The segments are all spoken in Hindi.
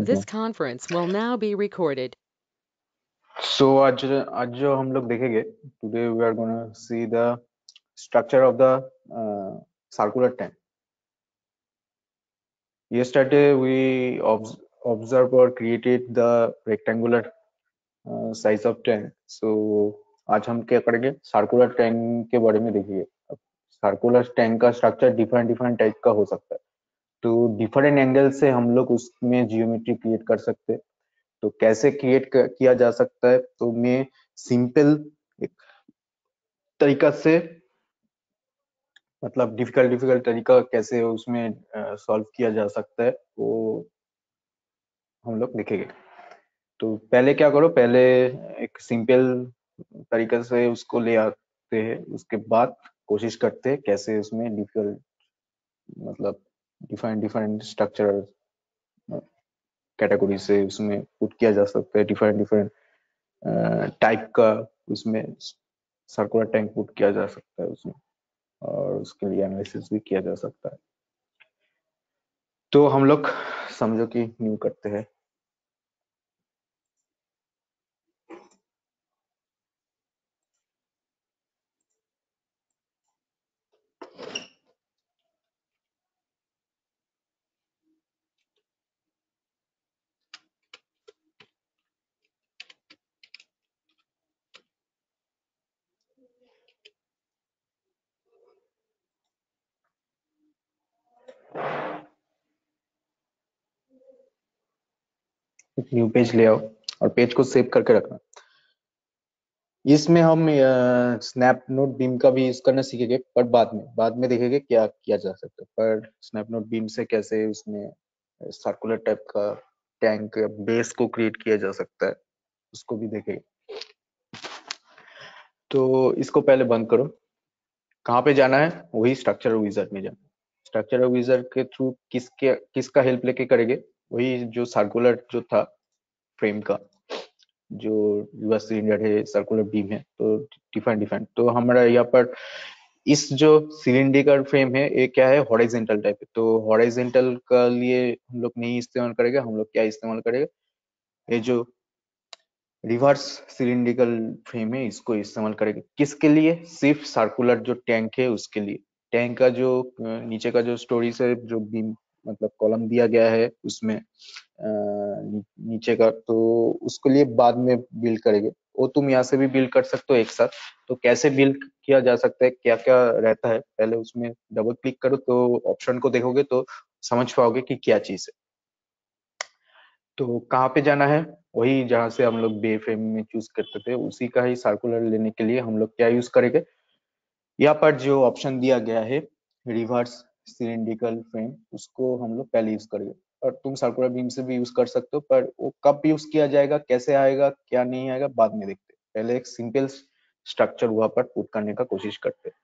This conference will now be recorded. So आज जो हम लोग देखेंगे today we are gonna see the structure of the circular tank. Yesterday we observed or created the rectangular size of tank. So आज हम क्या करेंगे सर्कुलर टैंक के बारे में देखेंगे. सर्कुलर टैंक का स्ट्रक्चर डिफरेंट टाइप का हो सकता है, तो डिफरेंट एंगल से हम लोग उसमें जियोमेट्री क्रिएट कर सकते हैं. तो कैसे किया जा सकता है, तो मैं सिंपल एक तरीका से मतलब डिफिकल्ट तरीका कैसे उसमें सॉल्व किया जा सकता है वो हम लोग देखेंगे. तो पहले क्या करो, पहले एक सिंपल तरीके से उसको ले आते हैं, उसके बाद कोशिश करते हैं कैसे उसमें डिफिकल्ट मतलब डिफरेंट स्ट्रक्चर कैटेगरी से उसमें पुट किया जा सकता है. डिफरेंट टाइप का उसमें सर्कुलर टैंक पुट किया जा सकता है उसमें, और उसके लिए एनालिसिस भी किया जा सकता है. तो हम लोग समझो कि न्यू करते हैं. न्यू पेज ले आओ और पेज को सेव करके रखना. इसमें हम स्नैप नोट बीम का भी यूज करना सीखेंगे, पर बाद में देखेंगे क्या किया जा सकता है. पर स्नैप नोट बीम से कैसे उसमें सर्कुलर टाइप का टैंक बेस को क्रिएट किया जा सकता है उसको भी देखेंगे. तो इसको पहले बंद करो. कहाँ पे जाना है, वही स्ट्रक्चर विजार्ड में जाना है. स्ट्रक्चर विजार्ड के थ्रू किसका हेल्प लेके करेंगे, वही जो सर्कुलर जो था फ्रेम का, जो रिवर्स सिलेंडर है, सर्कुलर बीम है, तो डिफरेंट. तो हमारा यहाँ पर इस जो सिलिंड्रिकल फ्रेम है ये क्या है, हॉरिजॉन्टल टाइप है. तो हॉरिजॉन्टल का लिए हम लोग नहीं इस्तेमाल करेंगे. हम लोग क्या इस्तेमाल करेंगे, ये जो रिवर्स सिलिंड्रिकल फ्रेम है इसको इस्तेमाल करेंगे. किसके लिए, सिर्फ सर्कुलर जो टैंक है उसके लिए. टैंक का जो नीचे का जो स्टोरीज है, जो बीम मतलब कॉलम दिया गया है उसमें नीचे का, तो उसके लिए बाद में बिल्ड करेंगे. वो तुम यहाँ से भी बिल्ड कर सकते हो एक साथ. तो कैसे बिल्ड किया जा सकता है, क्या क्या रहता है, पहले उसमें डबल क्लिक करो तो ऑप्शन को देखोगे तो समझ पाओगे कि क्या चीज है. तो कहाँ पे जाना है, वही जहाँ से हम लोग बे फ्रेम में चूज करते थे उसी का ही सर्कुलर लेने के लिए हम लोग क्या यूज करेंगे, यहाँ पर जो ऑप्शन दिया गया है रिवर्स सिलिंड्रिकल फ्रेम, उसको हम लोग पहले यूज करेंगे. और तुम सर्कुलर बीम से भी यूज कर सकते हो, पर वो कब यूज किया जाएगा, कैसे आएगा, क्या नहीं आएगा, बाद में देखते हैं. पहले एक सिंपल स्ट्रक्चर वहां पर पुट करने का कोशिश करते हैं.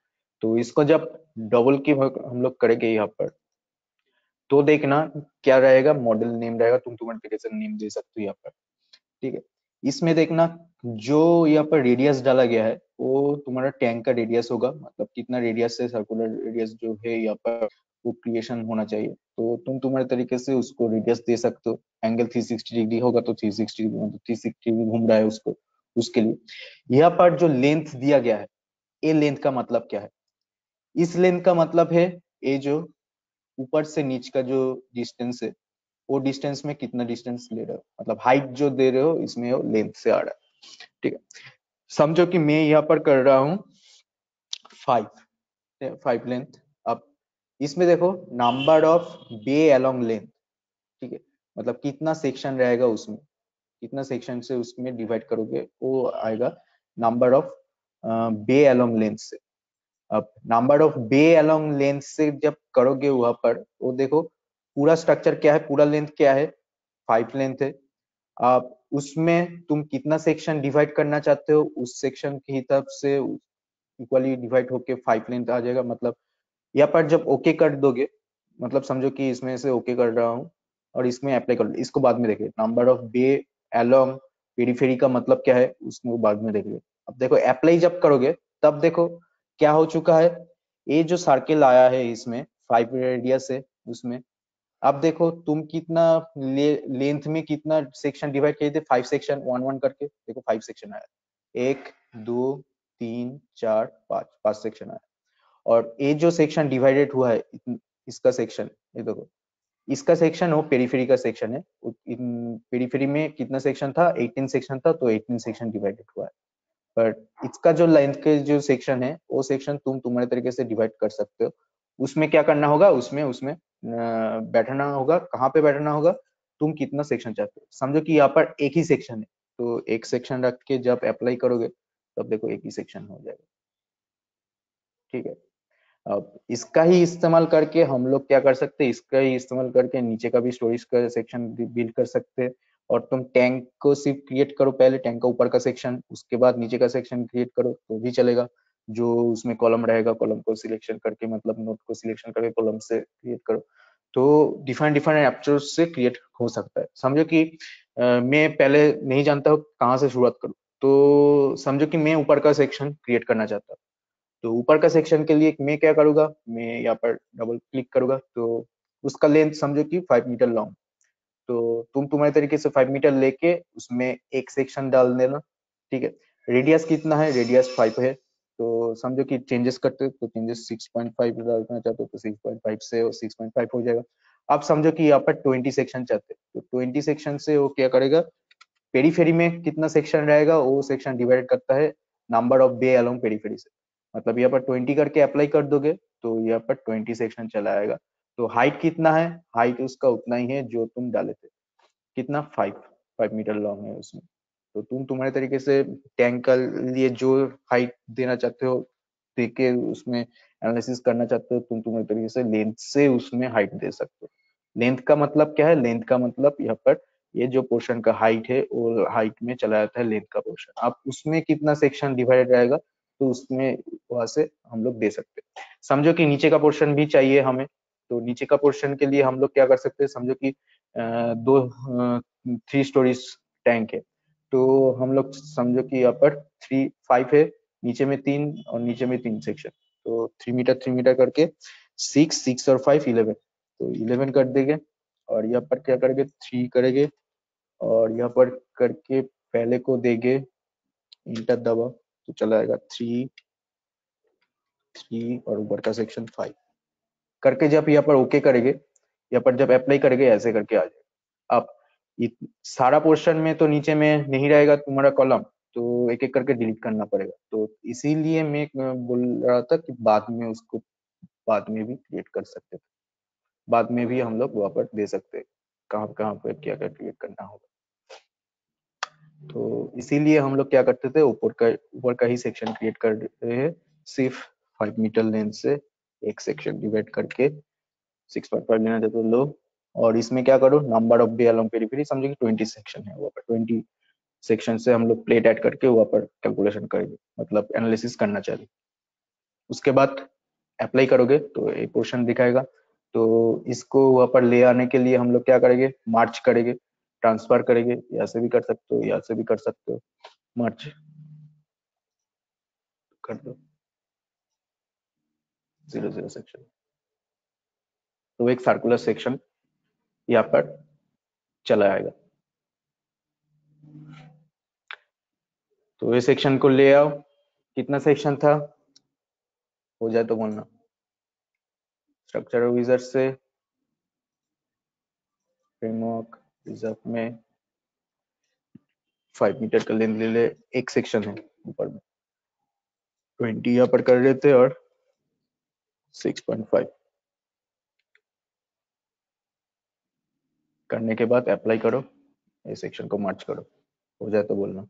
तो इसको जब डबल की हम लोग करेंगे यहाँ पर, तो देखना क्या रहेगा, मॉडल नेम रहेगा. तुम तुम्हारे तरीके से नेम दे सकते हो यहाँ पर. ठीक है. इसमें देखना जो यहाँ पर रेडियस डाला गया है वो तुम्हारा टैंक का रेडियस होगा, मतलब कितना रेडियस से सर्कुलर रेडियस जो है यहाँ पर वो क्रिएशन होना चाहिए. तो तुम तुम्हारे तरीके से उसको रेडियस दे सकते हो. एंगल 360 डिग्री होगा तो 360 डिग्री, मतलब 360 डिग्री घूम रहा है उसको, उसके लिए. यहाँ पर जो लेंथ दिया गया है, ये लेंथ का मतलब क्या है, इस लेंथ का मतलब है ये जो ऊपर से नीचे का जो डिस्टेंस है, वो डिस्टेंस में कितना डिस्टेंस ले रहे हो, मतलब हाइट जो दे रहे हो इसमें वो लेंथ से आ रहा है. ठीक है. समझो कि मैं यहाँ पर कर रहा हूँ 5 लेंथ. अब इसमें देखो number of bay along length. ठीक है, मतलब कितना सेक्शन रहेगा उसमें, कितना सेक्शन से उसमें डिवाइड करोगे वो आएगा number of bay along length से. अब number of bay along length से जब करोगे वहां पर, वो देखो पूरा स्ट्रक्चर क्या है, पूरा लेंथ क्या है, 5 लेंथ है. आप उसमें तुम कितना सेक्शन डिवाइड करना चाहते हो, उस सेक्शन के हिसाब से इक्वली डिवाइड होके 5 लेंथ आ जाएगा. मतलब यहाँ पर जब ओके कर दोगे, मतलब समझो कि इसमें से ओके कर रहा हूँ और इसमें अप्लाई कर, इसको बाद में देखिए. Number of bay along periphery का मतलब क्या है उसमें बाद में देखिए. अब देखो अप्लाई जब करोगे तब देखो क्या हो चुका है, ये जो सर्किल आया है इसमें 5 रेडियस है उसमें, अब देखो तुम कितना लेंथ में कितना सेक्शन डिवाइड किए थे, 5 सेक्शन, वन वन करके देखो 5 सेक्शन आया, 1 2 3 4 5 सेक्शन आया। और ये जो सेक्शन डिवाइडेड हुआ है इसका सेक्शन, ये देखो इसका सेक्शन वो पेरीफेरी का सेक्शन है। पेरीफेरी में कितना सेक्शन था, 18 सेक्शन था, तो 18 सेक्शन डिवाइडेड हुआ है। पर इसका जो लेंथ के जो सेक्शन है वो सेक्शन तुम तुम्हारे तरीके से डिवाइड कर सकते हो। उसमें क्या करना होगा, उसमें उसमें बैठना होगा। कहाँ पे बैठना होगा, तुम कितना सेक्शन चाहते हो। समझो कि यहाँ पर एक ही सेक्शन है, तो एक सेक्शन रख के जब अप्लाई करोगे तब देखो एक ही सेक्शन हो जाएगा। ठीक है, अब इसका ही इस्तेमाल करके हम लोग क्या कर सकते हैं, इसका ही इस्तेमाल करके नीचे का भी स्टोरेज का सेक्शन बिल्ड कर सकते हैं। और तुम टैंक को सिर्फ क्रिएट करो, पहले टैंक का ऊपर का सेक्शन, उसके बाद नीचे का सेक्शन क्रिएट करो तो भी चलेगा। जो उसमें कॉलम रहेगा, कॉलम को सिलेक्शन करके, मतलब नोट को सिलेक्शन करके कॉलम से क्रिएट करो। तो डिफरेंट डिफरेंट एप्रोच से क्रिएट हो सकता है। समझो कि मैं पहले नहीं जानता हूँ कहाँ से शुरुआत करूँ, तो समझो कि मैं ऊपर का सेक्शन क्रिएट करना चाहता हूँ। तो ऊपर का सेक्शन के लिए मैं क्या करूंगा, मैं यहाँ पर डबल क्लिक करूंगा, तो उसका लेंथ समझो कि 5 मीटर लॉन्ग। तो तुम तुम्हारे तरीके से 5 मीटर लेके उसमें एक सेक्शन डाल देना। ठीक है, रेडियस कितना है, रेडियस 5 है। तो समझो कि चेंजेस करते हो तो चेंजेस 6.5 डालना चाहते हो तो 6.5 से 6.5 हो जाएगा। आप समझो कि यहाँ पर 20 सेक्शन चाहते हो, तो 20 सेक्शन से वो क्या करेगा, पेरीफेरी में कितना सेक्शन रहेगा वो सेक्शन डिवाइड करता है number of bay along periphery से। मतलब यहाँ पर 20 करके अप्लाई कर दोगे तो यहाँ पर 20 सेक्शन चला आएगा। तो हाइट कितना है, हाइट उसका उतना ही है जो तुम डाले थे, कितना 5 मीटर लॉन्ग है उसमें। तो तुम तुम्हारे तरीके से टैंक का लिए जो हाइट देना चाहते हो, देके उसमें एनालिसिस करना चाहते हो, तुम तुम्हारे तरीके से लेंथ से उसमें हाइट दे सकते हो। लेंथ का मतलब क्या है, लेंथ का मतलब यहाँ पर ये जो पोर्शन का हाइट है वो हाइट में चला जाता है लेंथ का पोर्शन। आप उसमें कितना सेक्शन डिवाइड रहेगा तो उसमें वहां से हम लोग दे सकते हैं। समझो कि नीचे का पोर्शन भी चाहिए हमें, तो नीचे का पोर्शन के लिए हम लोग क्या कर सकते हैं, समझो कि दो 3 स्टोरीज टैंक है। तो हम लोग समझो कि यहाँ पर 5 है, नीचे में 3 और नीचे में 3 सेक्शन। तो 3 मीटर करके 6 और 5 11, तो 11 कर देंगे। और यहाँ पर क्या करेंगे, 3 करेंगे, और यहाँ पर करके पहले को देंगे इंटर दबा, तो चला आएगा 3 3 और ऊपर का सेक्शन 5 करके। जब यहाँ पर ओके करेंगे, यहाँ पर जब अप्लाई करेंगे ऐसे करके आ जाएगा। अब सारा पोर्शन में तो नीचे में नहीं रहेगा तुम्हारा कॉलम, तो एक एक करके डिलीट करना पड़ेगा। तो इसीलिए मैं बोल रहा था कि बाद में उसको बाद में भी क्रिएट कर सकते थे, बाद में भी हम लोग वहां पर दे सकते हैं कहाँ कहाँ पे क्या क्या क्रिएट करना होगा। तो इसीलिए हम लोग क्या करते थे, ऊपर का ही सेक्शन क्रिएट कर रहे हैं, सिर्फ 5 मीटर लेंथ से एक सेक्शन डिवाइड करके 6.5 लेना चाहते हो लो। और इसमें क्या करो, number of day along periphery, समझो कि 20 सेक्शन है, वहाँ पर 20 सेक्शन से हम लोग प्लेट ऐड करके वहाँ पर कैलकुलेशन करेंगे, मतलब एनालिसिस करना चाहिए। उसके बाद अप्लाई करोगे तो एक पोर्शन दिखाएगा। तो इसको वहाँ पर ले आने के लिए हम लोग क्या करेंगे, मार्च करेंगे, ट्रांसफर करेंगे। यहाँ से भी कर सकते हो, यहाँ से भी कर सकते हो, मार्च कर दो 0 0 सेक्शन। तो एक सर्कुलर सेक्शन यहाँ पर चला आएगा। तो ये सेक्शन को ले आओ, कितना सेक्शन था हो जाए तो बोलना। स्ट्रक्चर विजर से फ्रेमवर्क रिजर्व में 5 मीटर का लेंथ ले ले, एक सेक्शन है ऊपर में 20 यहाँ पर कर रहे थे और 6.5 करने के बाद अप्लाई करो, ये सेक्शन को मार्च करो, हो जाए तो बोलना।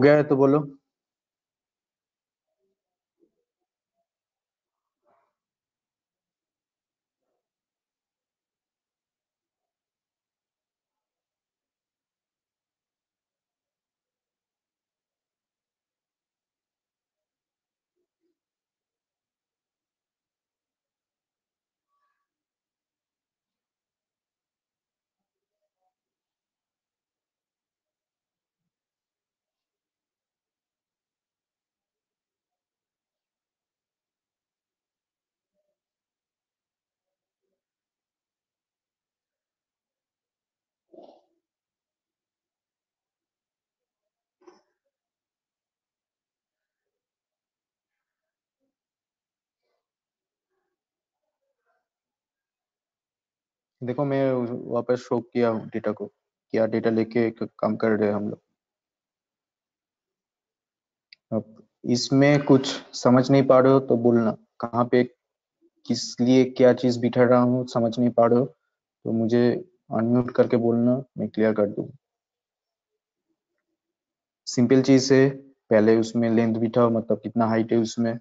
गया है तो बोलो। देखो मैं वापस शो किया हूँ डेटा को, क्या डेटा लेके काम कर रहे हैं हम लोग। अब इसमें कुछ समझ नहीं पा रहे हो तो बोलना, कहाँ पे किस लिए क्या चीज बिठा रहा हूँ समझ नहीं पा रहे हो तो मुझे अनम्यूट करके बोलना, मैं क्लियर कर दूँ। सिंपल चीज है, पहले उसमें लेंथ बिठाओ, मतलब कितना हाइट है उसमें,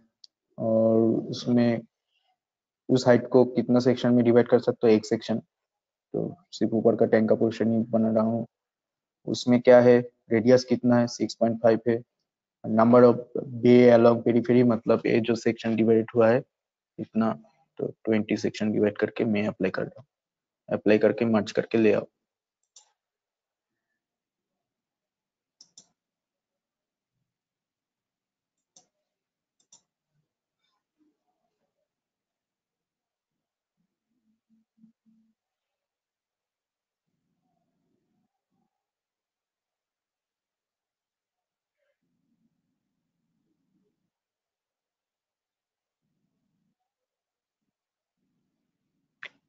और उसमें उस हाइट को कितना सेक्शन में डिवाइड कर सकते हो, एक सेक्शन। तो सिर्फ ऊपर का टैंक का पोर्शन ही बना रहा हूँ। उसमें क्या है, रेडियस कितना है, 6.5 है। Number of bay along periphery, मतलब ये जो सेक्शन डिवाइड हुआ है इतना, तो 20 सेक्शन डिवाइड करके मैं अप्लाई कर रहा हूँ। अप्लाई करके मर्ज करके ले आओ।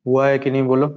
हुआ है कि नहीं बोलो।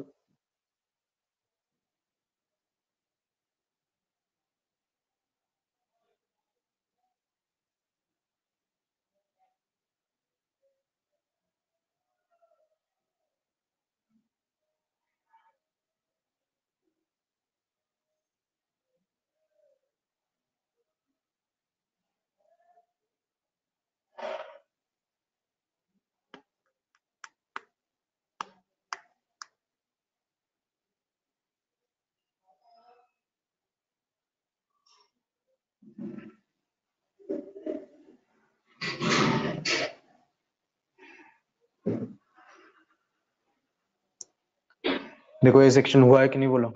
देखो ये सेक्शन हुआ है कि नहीं बोलो।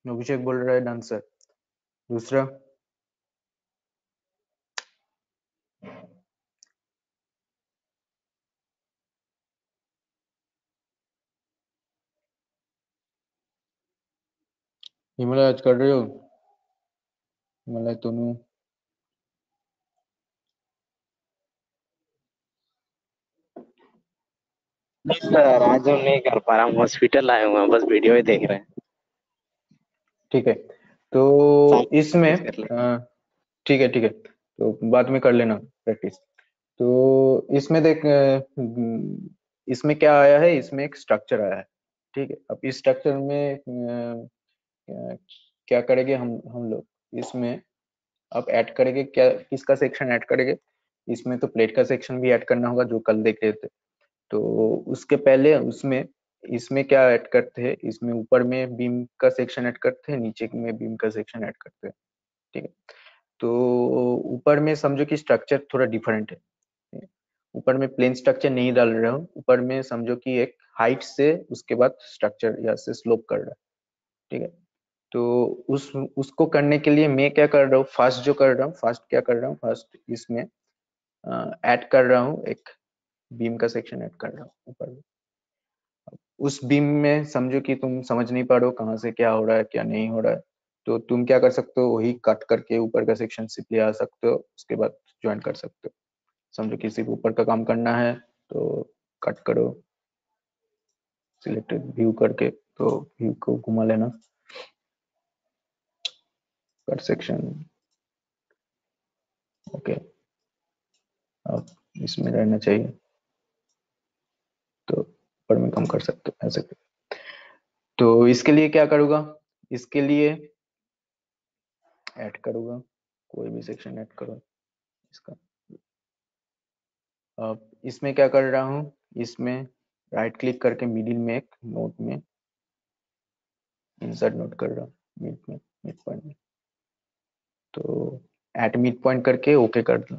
अभिषेक बोल रहा है डन सर। दूसरा, हिमालय आज कर रहे हो, हिमालय तनु। नहीं सर, आज हम नहीं कर पा रहा, हम हॉस्पिटल आए हुए हैं, बस वीडियो ही देख रहे हैं। ठीक है, तो इसमें कर ले। ठीक है ठीक है, तो बाद में कर लेना प्रैक्टिस। तो इसमें देख, इसमें क्या आया है, इसमें एक स्ट्रक्चर आया है। ठीक है, अब इस स्ट्रक्चर में क्या करेंगे हम लोग इसमें, अब ऐड करेंगे क्या, किसका सेक्शन ऐड करेंगे। इसमें तो प्लेट का सेक्शन भी ऐड करना होगा जो कल देख रहे थे। तो उसके पहले उसमें, इसमें क्या ऐड करते हैं, इसमें ऊपर में बीम का सेक्शन ऐड करते हैं, नीचे में बीम का सेक्शन ऐड करते हैं। ठीक है, तो ऊपर में समझो कि स्ट्रक्चर थोड़ा डिफरेंट है। ऊपर में प्लेन स्ट्रक्चर नहीं डाल रहा हूँ, ऊपर में समझो कि एक हाइट से उसके बाद स्ट्रक्चर या से स्लोप कर रहा है। ठीक है, तो उसको करने के लिए मैं क्या कर रहा हूँ, फर्स्ट जो कर रहा हूँ, फर्स्ट क्या कर रहा हूँ, फर्स्ट इसमें ऐड कर रहा हूँ, एक बीम का सेक्शन ऐड कर रहा हूँ ऊपर में। उस बीम में समझो कि तुम समझ नहीं पा रहे हो कहाँ से क्या हो रहा है क्या नहीं हो रहा है, तो तुम क्या कर सकते हो, वही कट करके ऊपर का सेक्शन सिर्फ ले आ सकते हो, उसके बाद ज्वाइन कर सकते हो। समझो कि सिर्फ ऊपर का काम करना है तो कट करो, सिलेक्टेड व्यू करके, तो व्यू को घुमा लेना। कट सेक्शन, ओके, अब इसमें रहना चाहिए, तो ऊपर में कम कर सकते हो ऐसे। तो इसके लिए क्या करूँगा, इसके लिए ऐड करूँगा, कोई भी सेक्शन ऐड करो इसका। अब इसमें क्या कर रहा हूँ, इसमें राइट क्लिक करके मिडिल में एक नोट में इंसर्ट नोट कर रहा हूँ, मिड पॉइंट में, तो एट मिड पॉइंट करके ओके कर दूँ।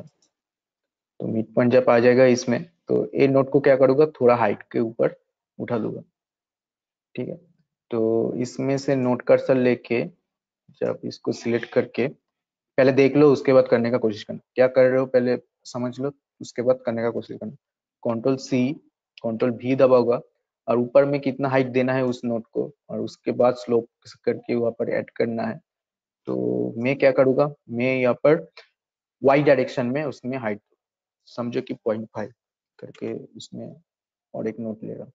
तो मिड पॉइंट जब आ जाएगा इसमें, तो ए नोट को क्या करूँगा, थोड़ा हाइट के ऊपर उठा दूंगा, ठीक है। तो इसमें से नोट कर्सर लेके जब इसको सिलेक्ट करके, पहले देख लो उसके बाद करने का कोशिश करना, क्या कर रहे हो पहले समझ लो, उसके बाद करने का कोशिश करना। कंट्रोल सी कंट्रोल भी दबाओगा और ऊपर में कितना हाइट देना है उस नोट को, और उसके बाद स्लोप करके वहां पर ऐड करना है। तो मैं क्या करूँगा, मैं यहाँ पर वाई डायरेक्शन में उसमें हाइट समझो कि 0.5 करके उसमें और एक नोट ले रहा हूँ,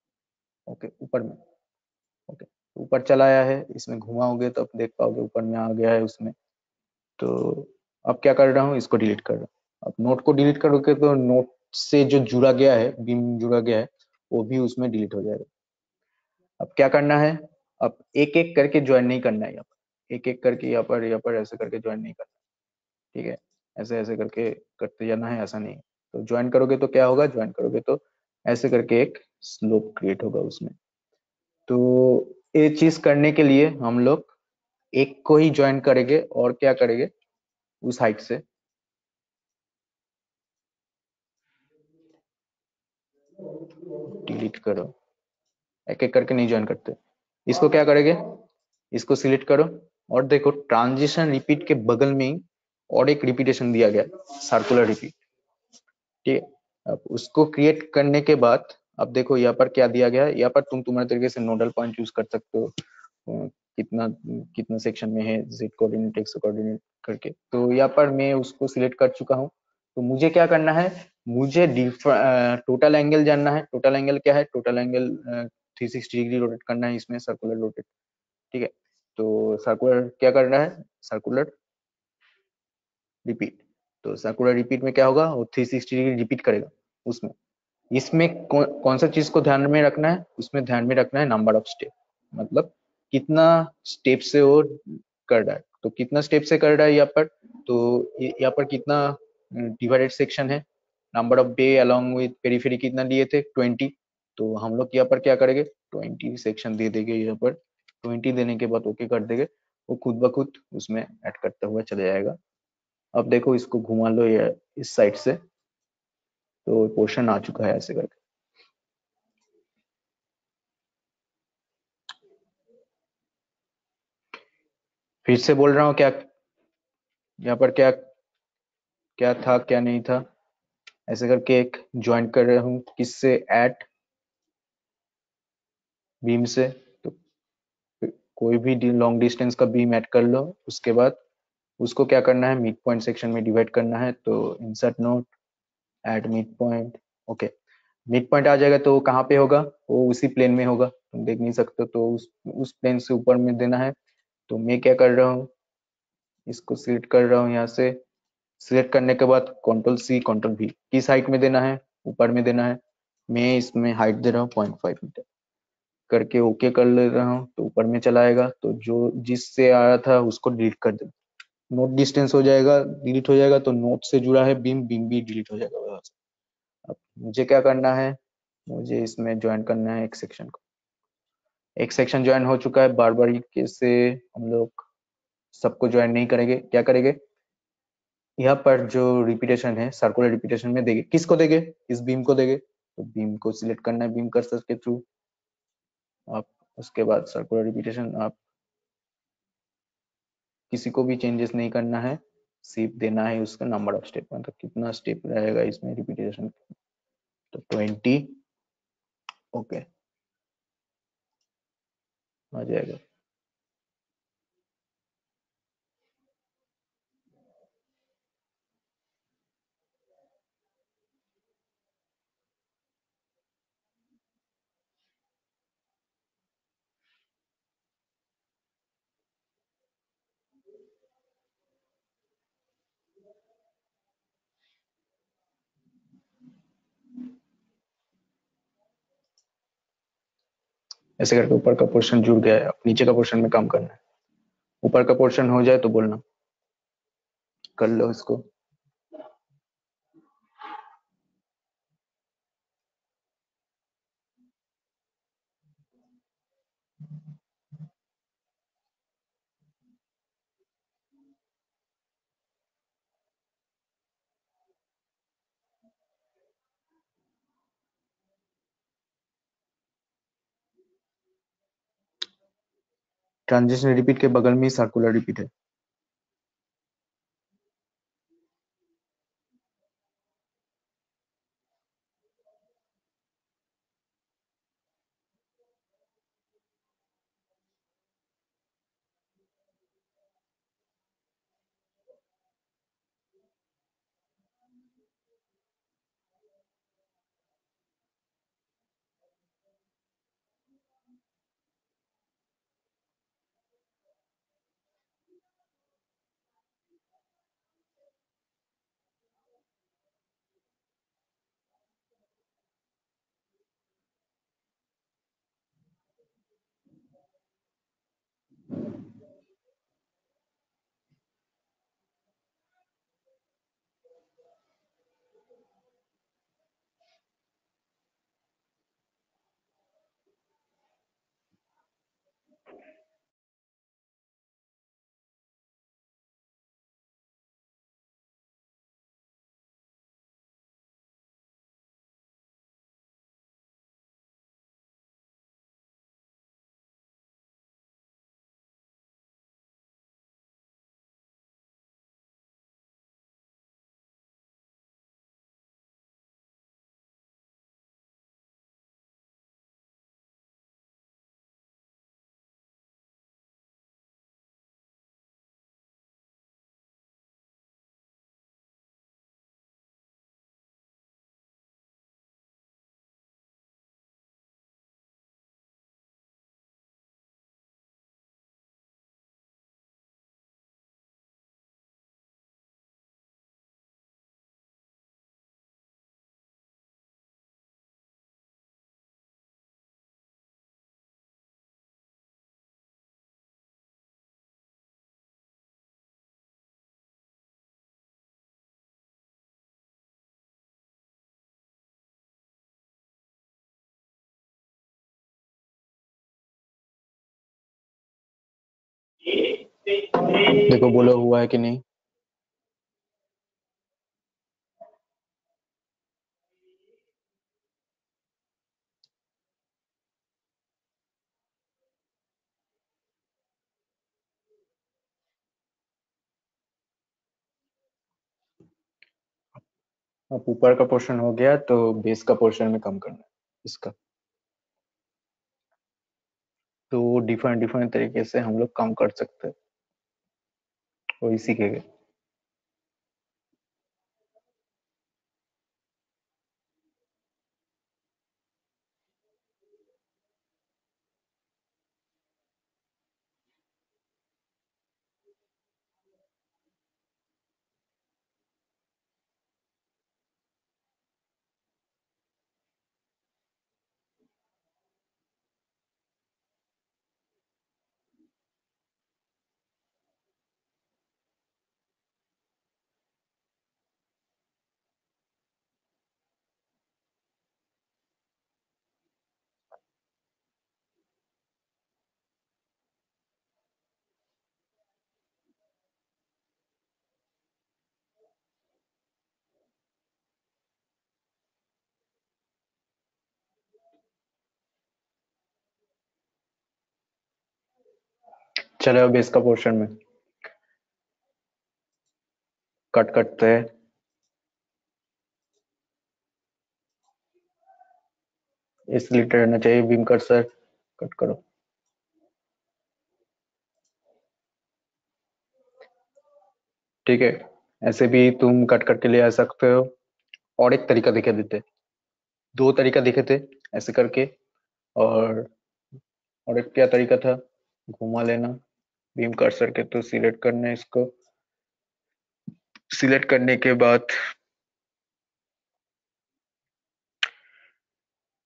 ओके, ऊपर में, ओके, ऊपर चला आया है, इसमें घुमाओगे तो आप देख पाओगे ऊपर में आ गया है उसमें। तो अब क्या कर रहा हूँ, इसको डिलीट कर रहा हूँ। अब नोट को डिलीट करोगे तो नोट से जो जुड़ा गया है, बीम जुड़ा गया है, वो भी उसमें डिलीट हो जाएगा। अब क्या करना है, अब एक एक करके ज्वाइन नहीं करना है, यहाँ पर एक एक करके यहाँ पर ऐसे करके ज्वाइन नहीं करना, ठीक है, ऐसे ऐसे करके करते जाना है, ऐसा नहीं। तो ज्वाइन करोगे तो क्या होगा, ज्वाइन करोगे तो ऐसे करके एक स्लोप क्रिएट होगा उसमें। तो ये चीज करने के लिए हम लोग एक को ही ज्वाइन करेंगे और क्या करेंगे, उस हाइट से डिलीट करो, एक एक करके नहीं ज्वाइन करते। इसको क्या करेंगे, इसको सिलेक्ट करो और देखो ट्रांजिशन रिपीट के बगल में ही और एक रिपीटेशन दिया गया, सर्कुलर रिपीट, ठीक है। अब उसको क्रिएट करने के बाद अब देखो यहाँ पर क्या दिया गया है, यहाँ पर तुम तुम्हारे तरीके से नोडल पॉइंट यूज कर सकते हो, कितना कितना सेक्शन में है, जेड कोऑर्डिनेट एक्स कोऑर्डिनेट करके। तो यहाँ पर मैं उसको सिलेक्ट कर चुका हूँ। तो मुझे क्या करना है, मुझे टोटल एंगल जानना है। टोटल एंगल क्या है, टोटल एंगल 360 डिग्री रोटेट करना है इसमें, सर्कुलर रोटेट, ठीक है। तो सर्कुलर क्या करना है, सर्कुलर रिपीट। तो सर्कुलर रिपीट में क्या होगा, वो 360 डिग्री रिपीट करेगा उसमें। इसमें कौन सा चीज को ध्यान में रखना है, उसमें ध्यान में रखना है नंबर ऑफ स्टेप, मतलब कितना स्टेप से वो कर रहा है। तो कितना स्टेप से कर रहा है यहाँ पर, तो यहाँ पर कितना डिवाइडेड सेक्शन है, number of day along with periphery कितना दिए थे, 20। तो हम लोग यहाँ पर क्या करेंगे, 20 सेक्शन दे देंगे यहाँ पर। 20 देने के बाद ओके कर देंगे, वो खुद ब खुद उसमें ऐड करता हुआ चला जाएगा। अब देखो इसको घुमा लो ये इस साइड से, तो पोर्शन आ चुका है ऐसे करके। फिर से बोल रहा हूँ, क्या यहाँ पर क्या क्या था क्या नहीं था, ऐसे करके एक ज्वाइन कर रहा हूँ, किससे, ऐट बीम से। तो कोई भी लॉन्ग डिस्टेंस का बीम ऐड कर लो, उसके बाद उसको क्या करना है, मिड पॉइंट सेक्शन में डिवाइड करना है। तो insert node, add mid point, okay. Mid point आ जाएगा तो कहाँ पे होगा, वो उसी प्लेन में होगा, तुम देख नहीं सकते, तो उस प्लेन से ऊपर में देना है। तो मैं क्या कर रहा हूँ, इसको सिलेक्ट कर रहा हूँ यहाँ से। सिलेक्ट करने के बाद कंट्रोल सी कंट्रोल वी, किस हाइट में देना है, ऊपर में देना है। मैं इसमें हाइट दे रहा हूँ 0.5 मीटर करके ओके कर ले रहा हूँ, तो ऊपर में चला आएगा। तो जो जिससे आ रहा था उसको डिलीट कर दे, नोट डिस्टेंस हो जाएगा, डिलीट हो जाएगा। तो नोट से जुड़ा है बीम, बीम भी डिलीट हो जाएगा वहां से। अब मुझे क्या करना है, मुझे इसमें ज्वाइन करना है एक सेक्शन को। एक सेक्शन ज्वाइन हो चुका है, बार बार से हम लोग सबको ज्वाइन नहीं करेंगे, क्या करेंगे, यहाँ पर जो रिपीटेशन है सर्कुलर रिपीटेशन में देंगे, किसको देंगे, इस बीम को देंगे। तो बीम को सिलेक्ट करना है बीम कर्सर के थ्रू आप, उसके बाद सर्कुलर रिपीटेशन आप किसी को भी चेंजेस नहीं करना है, सिर्फ देना है उसका नंबर ऑफ स्टेप, मतलब कितना स्टेप रहेगा इसमें रिपीटेशन। तो 20, ओके, आ जाएगा। ऐसे करके ऊपर का पोर्शन जुड़ गया है, अब नीचे का पोर्शन में काम करना है। ऊपर का पोर्शन हो जाए तो बोलना, कर लो इसको। ट्रांजिशन रिपीट के बगल में ही सर्कुलर रिपीट है। देखो बोलो हुआ है कि नहीं। अब ऊपर का पोर्शन हो गया तो बेस का पोर्शन में कम करना है इसका। तो डिफरेंट डिफरेंट तरीके से हम लोग कम कर सकते हैं, वही सीखेंगे। चलो अब बेस का पोर्शन में कट करते हैं। इस लीटर रहना चाहिए, बीम कर सर, कट करो। ठीक है, ऐसे भी तुम कट करके ले आ सकते हो। और एक तरीका दिखा देते, दो तरीका दिखे थे ऐसे करके। और एक क्या तरीका था, घुमा लेना बीम कर्सर के, तो सिलेक्ट करना है इसको। सिलेक्ट करने के बाद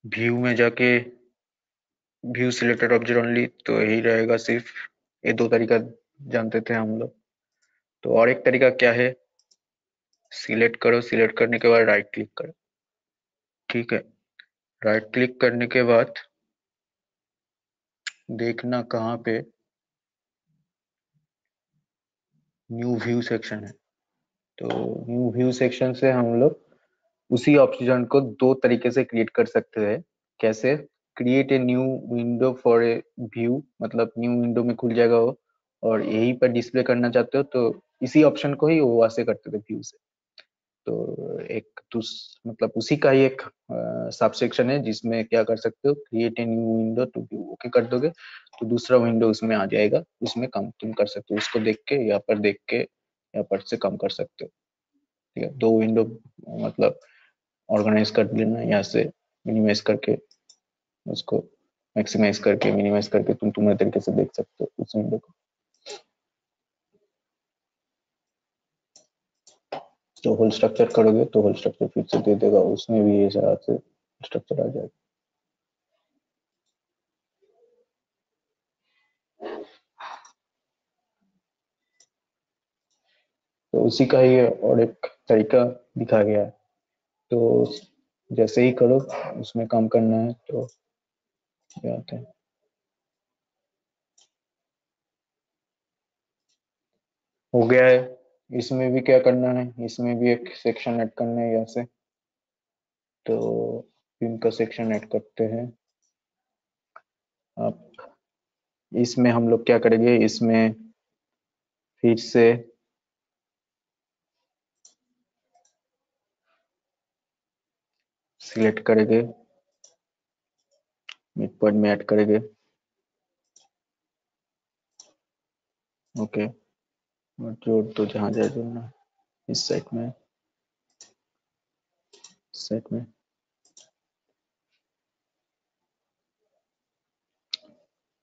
व्यू में जाके व्यू सिलेक्टेड ऑब्जेक्ट ओनली, तो यही रहेगा सिर्फ। ये दो तरीका जानते थे हम लोग। तो और एक तरीका क्या है, सिलेक्ट करो, सिलेक्ट करने के बाद राइट क्लिक करो। ठीक है, राइट क्लिक करने के बाद देखना कहाँ पे न्यू व्यू सेक्शन है। तो न्यू व्यू सेक्शन से हम लोग उसी ऑप्शन को दो तरीके से क्रिएट कर सकते हैं। कैसे, create a new window for a view, मतलब न्यू विंडो में खुल जाएगा वो, और यहीं पर डिस्प्ले करना चाहते हो तो इसी ऑप्शन को ही वो वहां से करते थे व्यू से। तो एक मतलब उसी का ही एक सब सेक्शन है जिसमें क्या कर सकते हो, create a new window to view, okay कर दोगे तो दूसरा विंडो उसमें आ जाएगा, उसमें काम तुम कर सकते हो, उसको देख के यहाँ पर देख के यहाँ पर से काम कर सकते हो। ठीक है, दो विंडो मतलब ऑर्गेनाइज कर लेना यहाँ से, मिनिमाइज करके उसको मैक्सिमाइज करके मिनिमाइज करके तुम तुम्हारे तरीके से देख सकते हो उस विंडो को। तो होल स्ट्रक्चर करोगे तो होल स्ट्रक्चर फिर से दे देगा, उसमें भी ये सारा से स्ट्रक्चर आ जाएगा। तो उसी का ही और एक तरीका दिखा गया है। तो जैसे ही करो उसमें काम करना है तो ये आते हैं। हो गया है। इसमें भी क्या करना है, इसमें भी एक सेक्शन ऐड करना है यहाँ से। तो इनका सेक्शन ऐड करते हैं। अब इसमें हम लोग क्या करेंगे, इसमें फिर से सिलेक्ट करेंगे, मिड पॉइंट में ऐड करेंगे। ओके, और जोड़ तो जहाँ जाए जोड़ना, इस साइड में, इस साइड में।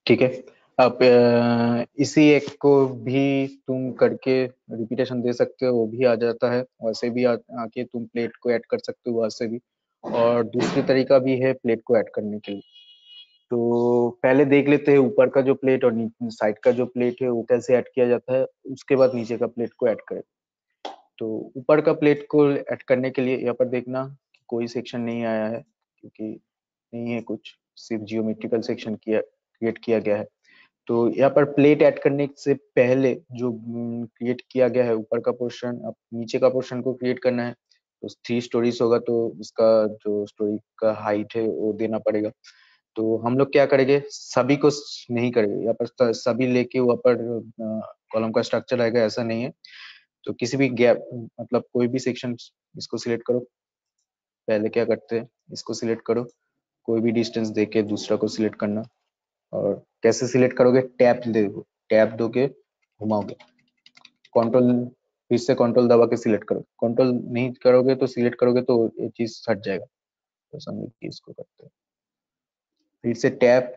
ठीक है, अब इसी एक को भी तुम करके रिपीटेशन दे सकते हो, वो भी आ जाता है। वैसे भी आके तुम प्लेट को ऐड कर सकते हो वैसे भी, और दूसरी तरीका भी है प्लेट को ऐड करने के लिए। तो पहले देख लेते हैं ऊपर का जो प्लेट और साइड का जो प्लेट है वो कैसे ऐड किया जाता है, उसके बाद नीचे का प्लेट को ऐड करें। तो ऊपर का प्लेट को ऐड करने के लिए यहाँ पर देखना कि कोई सेक्शन नहीं आया है, क्योंकि नहीं है कुछ, सिर्फ जियोमेट्रिकल सेक्शन किया क्रिएट किया गया है। तो यहाँ पर प्लेट ऐड करने से पहले जो क्रिएट किया गया है ऊपर का पोर्शन, अब नीचे का पोर्शन को क्रिएट करना है। तो 3 स्टोरीज होगा तो उसका जो स्टोरी का हाइट है वो देना पड़ेगा। तो हम लोग क्या करेंगे, सभी को नहीं करेंगे, यहाँ पर सभी लेके वहाँ पर कॉलम का स्ट्रक्चर आएगा, ऐसा नहीं है। तो किसी भी गैप, मतलब कोई भी सेक्शन, इसको सिलेक्ट करो। पहले क्या करते हैं, इसको सिलेक्ट करो, कोई भी डिस्टेंस देके दूसरा को सिलेक्ट करना। और कैसे सिलेक्ट करोगे, टैप दो, टैप दो के घुमाओगे, कंट्रोल, फिर से कंट्रोल दबा के सिलेक्ट करो। कंट्रोल नहीं करोगे तो सिलेक्ट करोगे तो ये चीज हट जाएगा। तो समझो कि इसको करते हैं, फिर से टैप,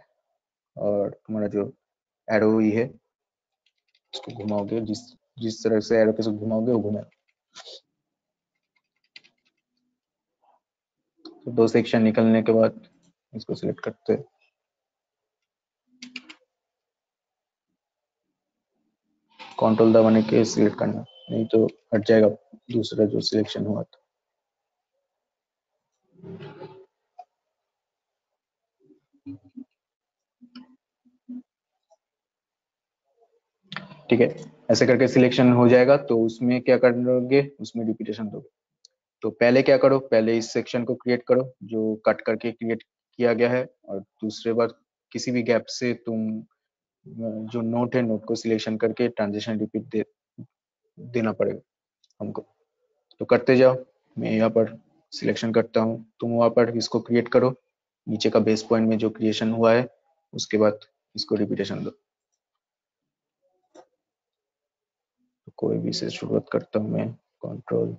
और तुम्हारा जो एरो ही है इसको घुमाओगे, जिस जिस तरह से एरो के साथ घुमाओगे वो घूमेगा। तो 2 सेक्शन निकलने के बाद इसको सिलेक्ट करते हैं, कंट्रोल दबाने के सिलेक्ट करना, नहीं तो हट जाएगा दूसरा जो सिलेक्शन हुआ था। ठीक है, ऐसे करके सिलेक्शन हो जाएगा। तो उसमें क्या करोगे, उसमें रिपीटेशन दोगे। तो पहले क्या करो, पहले इस सेक्शन को क्रिएट करो जो कट करके क्रिएट किया गया है, और दूसरे बार किसी भी गैप से तुम जो नोट है, नोट को सिलेक्शन करके ट्रांजिशन रिपीट देना पड़ेगा हमको। तो करते जाओ, मैं यहाँ पर सिलेक्शन करता हूँ, तुम वहाँ पर इसको क्रिएट करो, नीचे का बेस पॉइंट में जो क्रिएशन हुआ है उसके बाद इसको रिपीटेशन दो। तो कोई भी से शुरुआत करता हूँ मैं, कंट्रोल,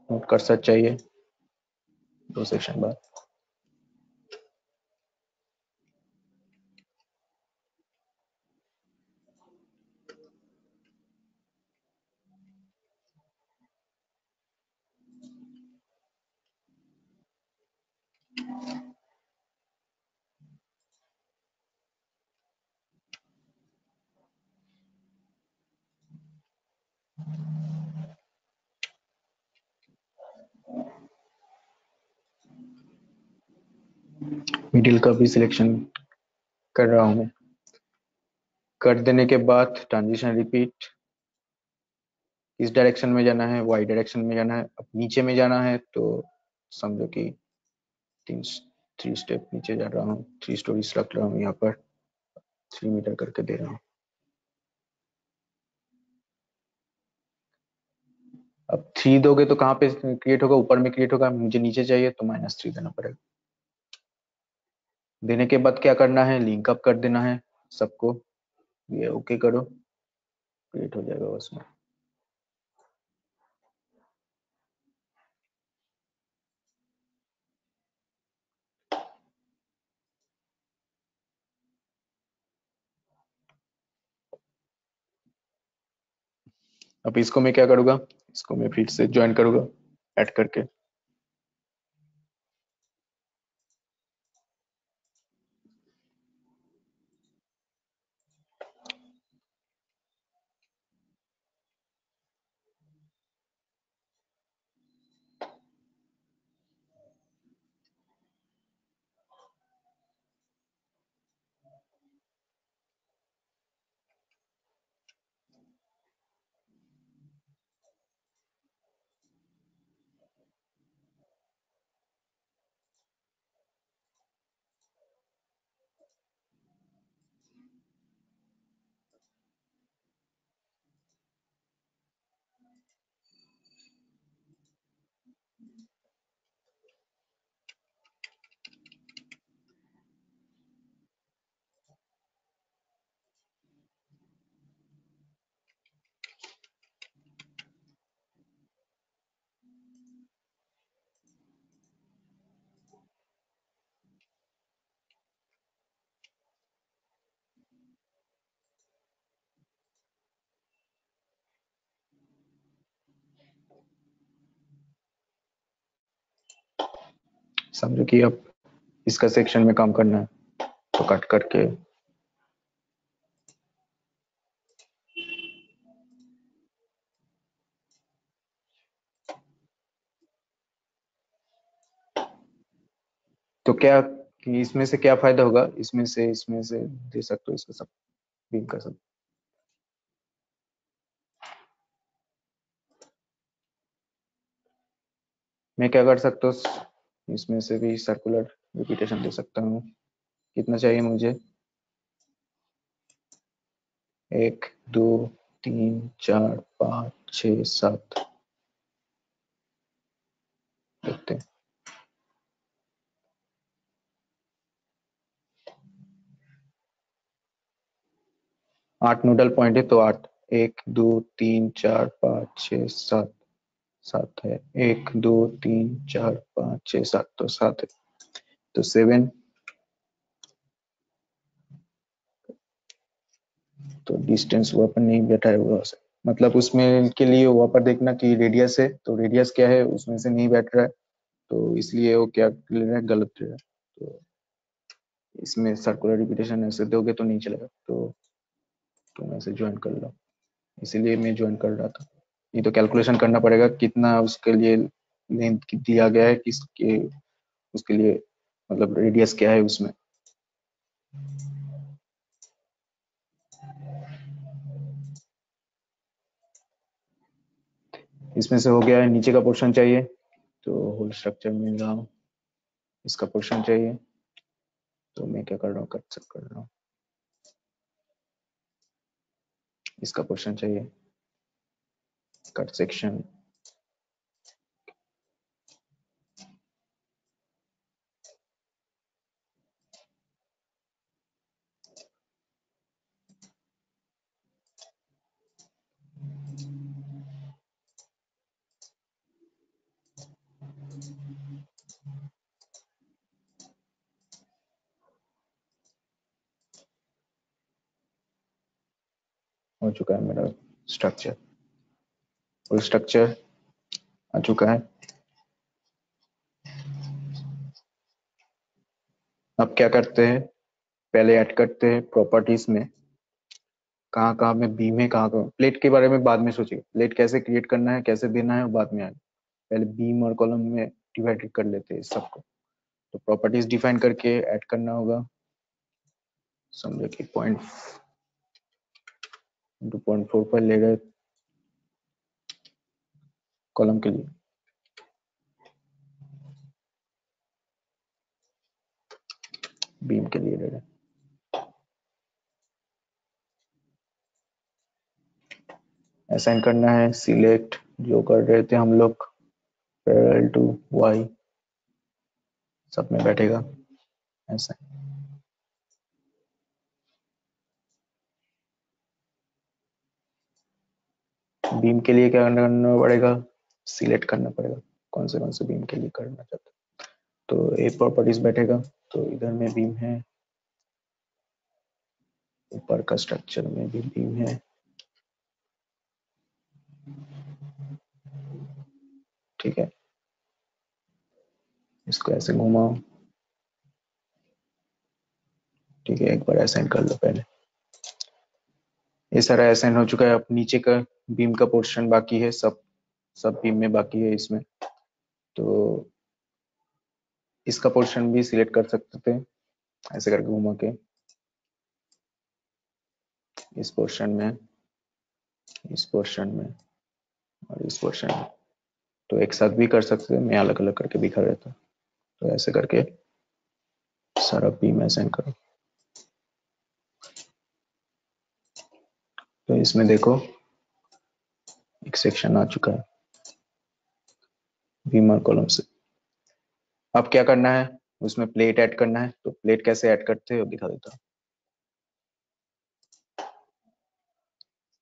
नोट कर्सर चाहिए 2 सेक्शन बाद। मिडिल का भी सिलेक्शन कर रहा हूँ मैं। कर देने के बाद ट्रांजिशन रिपीट। इस डायरेक्शन में जाना है, वाई डायरेक्शन में जाना है। अब नीचे में जाना है तो समझो कि 3 स्टेप नीचे जा रहा हूँ, 3 स्टोरीज रख रहा हूँ यहाँ पर, 3 मीटर करके दे रहा हूँ। अब 3 दोगे तो कहाँ पे क्रिएट होगा? ऊपर में क्रिएट होगा। मुझे नीचे चाहिए तो -3 देना पड़ेगा। देने के बाद क्या करना है? लिंक अप कर देना है सबको। ये ओके करो, क्रिएट हो जाएगा उसमें। अब इसको मैं क्या करूँगा? इसको मैं फिर से ज्वाइन करूँगा ऐड करके। समझो कि अब इसका सेक्शन में काम करना है तो कट करके तो क्या कि इसमें से क्या फायदा होगा? इसमें से दे सकते हो इसका सब बीम का सब। मैं क्या कर सकता हूँ? इसमें से भी सर्कुलर रिपीटेशन दे सकता हूँ। कितना चाहिए मुझे? 1 2 3 4 5 6 7 देखते हैं। 8 नोडल पॉइंट है तो 8, 1 2 3 4 5 6 7 7 है। 1 2 3 4 5 6 7 तो 7 है तो 7। तो डिस्टेंस वहाँ पर नहीं बैठा है हुआ, मतलब उसमें के लिए वहाँ पर देखना कि रेडियस है तो रेडियस क्या है उसमें से नहीं बैठ रहा है, तो इसलिए वो क्या ले रहा है? गलत ले रहा है। तो इसमें सर्कुलर रिपीटेशन ऐसे दोगे तो नहीं चलेगा। तो मैं इसे ज्वाइन कर लो, इसीलिए मैं ज्वाइन कर रहा था। ये तो कैलकुलेशन करना पड़ेगा कितना उसके लिए लेंथ दिया गया है, किसके उसके लिए मतलब रेडियस क्या है उसमें। इसमें से हो गया है। नीचे का पोर्शन चाहिए तो होल स्ट्रक्चर में रहा हूँ, इसका पोर्शन चाहिए तो मैं क्या कर रहा हूँ? कट कर रहा हूँ। इसका पोर्शन चाहिए, कट सेक्शन। हो चुका है मेरा स्ट्रक्चर, फुल स्ट्रक्चर आ चुका है। अब क्या करते हैं, पहले ऐड करते हैं प्रॉपर्टीज में कहाँ कहाँ में बीम है, कहाँ कहाँ। प्लेट के बारे में बाद में सोचिए, प्लेट कैसे क्रिएट करना है, कैसे देना है, वो बाद में आएगा। पहले बीम और कॉलम में डिवाइड कर लेते हैं सबको। तो प्रॉपर्टीज डिफाइन करके ऐड करना होगा। समझो कि 0.45 ले रहे कॉलम के लिए, बीम के लिए ले रहे। असाइन करना है, सिलेक्ट जो कर रहे थे हम लोग पैरेलल टू वाई, सब में बैठेगा ऐसा। बीम के लिए क्या करना पड़ेगा, सिलेक्ट करना पड़ेगा कौन से बीम के लिए करना चाहते हैं। तो ए प्रॉपर्टीज बैठेगा, तो इधर में बीम है, ऊपर का स्ट्रक्चर में भी बीम है, ठीक है। इसको ऐसे घुमाओ, ठीक है। एक बार असाइन कर लो पहले, ये सारा असाइन हो चुका है। अब नीचे का बीम का पोर्शन बाकी है, सब बीम में बाकी है इसमें। तो इसका पोर्शन भी सिलेक्ट कर सकते थे ऐसे करके घुमा के, इस पोर्शन में, इस पोर्शन में और इस पोर्शन में। तो एक साथ भी कर सकते थे, मैं अलग अलग करके दिखा रहा था। तो ऐसे करके सारा बीम असाइन करो। तो इसमें देखो एक सेक्शन आ चुका है बीम और कॉलम से। अब क्या करना है, उसमें प्लेट ऐड करना है। तो प्लेट कैसे ऐड करते हैं वो दिखा देता हूँ।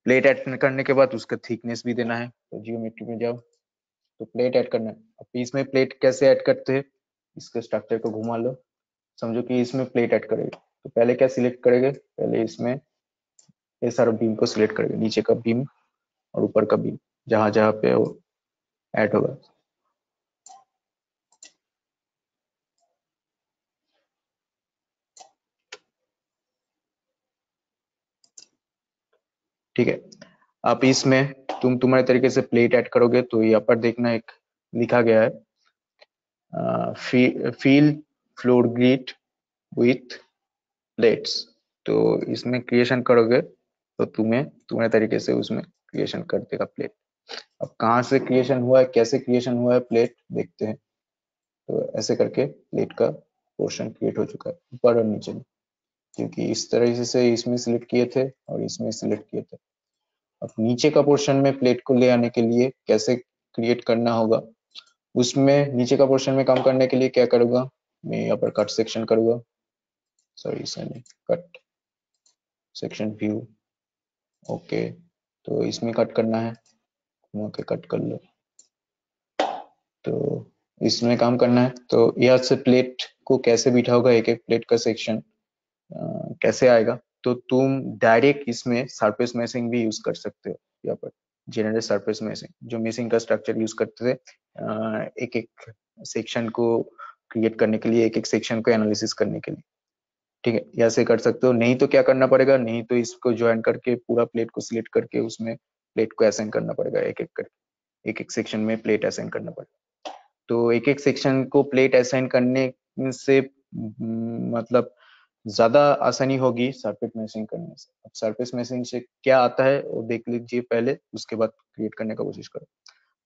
प्लेट ऐड करने के बाद उसका थिकनेस भी देना है। तो जियोमेट्री में जाओ, तो प्लेट ऐड करना है। अब इसमें प्लेट कैसे ऐड करते हैं, इसके स्ट्रक्चर को घुमा लो, समझो कि इसमें प्लेट ऐड करेंगे। तो पहले क्या सिलेक्ट करेंगे, पहले इसमें ये सारा बीम को सिलेक्ट करेंगे, नीचे का बीम और ऊपर का बीम, जहां जहां पे वो ऐड होगा। ठीक है। अब इसमें तुम्हारे तरीके से प्लेट ऐड करोगे, तो यहाँ पर देखना एक लिखा गया है, feel floor grid with plates. तो इसमें क्रिएशन करोगे तो तुम्हारे तरीके से उसमें क्रिएशन कर देगा प्लेट। अब कहाँ से क्रिएशन हुआ है, कैसे क्रिएशन हुआ है प्लेट देखते हैं। तो ऐसे करके प्लेट का पोर्शन क्रिएट हो चुका है ऊपर और नीचे में, क्योंकि इस तरह से इसमें सिलेक्ट किए थे और इसमें सिलेक्ट किए थे। अब नीचे का पोर्शन में प्लेट को ले आने के लिए कैसे क्रिएट करना होगा, उसमें नीचे का पोर्शन में काम करने के लिए क्या करूंगा, मैं यहाँ पर कट सेक्शन करूंगा, सॉरी इसमें कट सेक्शन व्यू, ओके। तो इसमें कट करना है, घुमा के कट कर लो। तो इसमें काम करना है, तो यहाँ से प्लेट को कैसे बिठा होगा, एक एक प्लेट का सेक्शन कैसे आएगा। तो तुम डायरेक्ट इसमें सरफेस मैशिंग भी यूज कर सकते हो। यहाँ पर जेनरेट सरफेस मैशिंग, जो मैशिंग का स्ट्रक्चर यूज करते थे एक एक सेक्शन को क्रिएट करने के लिए, एक एक सेक्शन को एनालिसिस करने के लिए, ठीक है। यहाँ से कर सकते हो। नहीं तो क्या करना पड़ेगा, नहीं तो इसको ज्वाइन करके पूरा प्लेट को सिलेक्ट करके उसमें प्लेट को असाइन करना पड़ेगा, एक एक करके एक एक सेक्शन में प्लेट असाइन करना पड़ेगा। तो एक एक सेक्शन को प्लेट असाइन करने से मतलब ज्यादा आसानी होगी सरफेस मैशिंग करने से। अब सरफेस मैशिंग से क्या आता है वो देख लीजिए पहले, उसके बाद क्रिएट करने का कोशिश करो।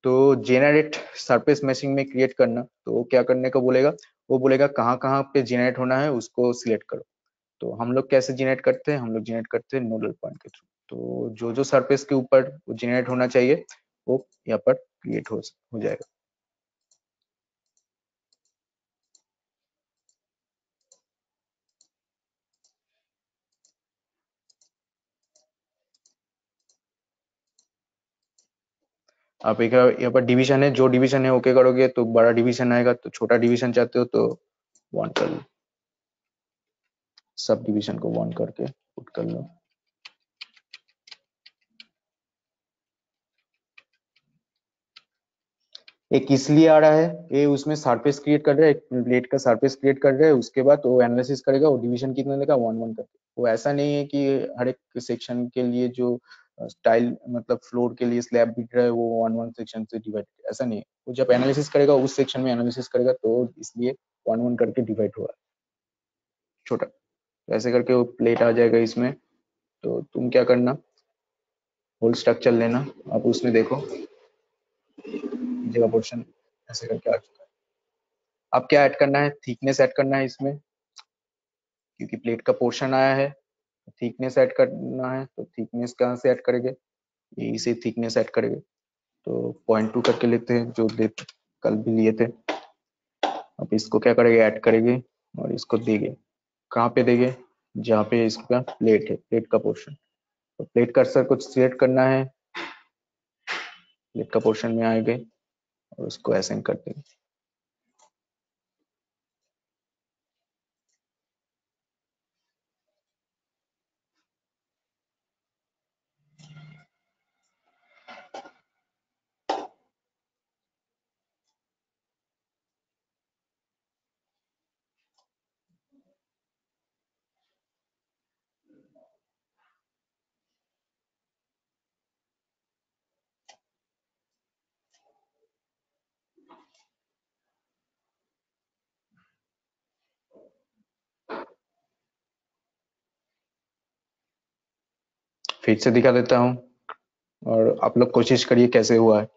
तो जेनरेट सरफेस मैशिंग में क्रिएट करना, तो वो क्या करने को बोलेगा, वो बोलेगा कहाँ कहाँ पे जेनरेट होना है उसको सिलेक्ट करो। तो हम लोग कैसे जेनरेट करते हैं, हम लोग जेनरेट करते हैं नोडल पॉइंट के थ्रू। तो जो जो सरफेस के ऊपर जेनरेट होना चाहिए वो यहाँ पर क्रिएट हो जाएगा। आप एक यहाँ पर डिवीजन है, जो डिवीजन है ओके करोगे तो बड़ा डिवीजन आएगा, तो छोटा डिवीजन चाहते हो तो 1 कर लो, सब डिवीजन को 1 करके पुट कर लो। एक इसलिए आ रहा है, ये उसमें सरफेस क्रिएट कर रहा है, एक प्लेट का सरफेस क्रिएट कर रहा है, उसके बाद वो एनालिसिस करेगा, वो डिवीजन कितना देगा, 1 1 करके। वो ऐसा नहीं है कि हर एक सेक्शन के लिए जो स्टाइल मतलब फ्लोर के लिए स्लैब बिक रहा है वो 1 1 सेक्शन से डिवाइड, ऐसा नहीं है। वो जब एनालिसिस करेगा उस सेक्शन में एनालिसिस करेगा, तो इसलिए 1 1 करके डिवाइड हुआ है छोटा। तो ऐसे करके वो प्लेट आ जाएगा इसमें। तो तुम क्या करना, होल स्ट्रक्चर लेना, अब उसमें देखो जगह पोर्शन ऐसे करके आ चुका है। अब क्या ऐड करना है, थिकनेस ऐड करना है इसमें, क्योंकि प्लेट का पोर्शन आया है। थिकनेस ऐड करना है, तो थिकनेस कहाँ से ऐड करेंगे, यही से थिकनेस ऐड करेंगे। तो 0.2 करके लेते हैं, जो कल भी लिए थे। अब इसको क्या करेंगे, ऐड करेंगे और इसको देंगे। कहाँ पे देंगे, जहाँ पे इसका प्लेट है, प्लेट का पोर्शन। तो प्लेट कर्सर को सिलेक्ट करना है, प्लेट का पोर्शन में आएंगे और उसको असाइन कर देंगे। फिर से दिखा देता हूँ और आप लोग कोशिश करिए कैसे हुआ है।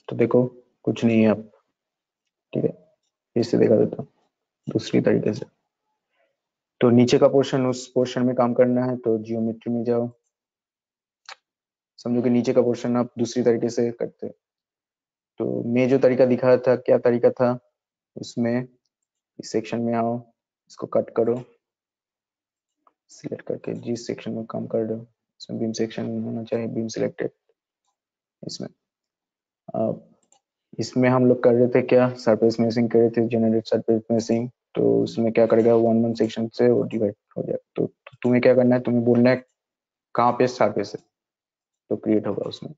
तो देखो कुछ नहीं है अब, ठीक है। फिर से दिखा देता हूँ दूसरी तरीके से। तो नीचे का पोर्शन, उस पोर्शन में काम करना है, तो जियोमेट्री में जाओ। समझो कि नीचे का पोर्शन आप दूसरी तरीके से करते हैं। तो मैं जो तरीका दिखाया था, क्या तरीका था उसमें, इस सेक्शन में आओ, इसको कट करो, सिलेक्ट करके जिस सेक्शन में काम कर रहे हो इसमें बीम सेक्शन होना चाहिए, बीम सिलेक्टेड। इसमें अब इसमें हम लोग कर रहे थे क्या, सरफेस मेशिंग कर रहे थे, जनरेट सरफेस मेशिंग। तो उसमें क्या करेगा, 1 1 सेक्शन से वो डिवाइड हो जाएगा। तो तुम्हें क्या करना है, तुम्हें बोलना है कहाँ पे सरफेस है, तो क्रिएट होगा उसमें।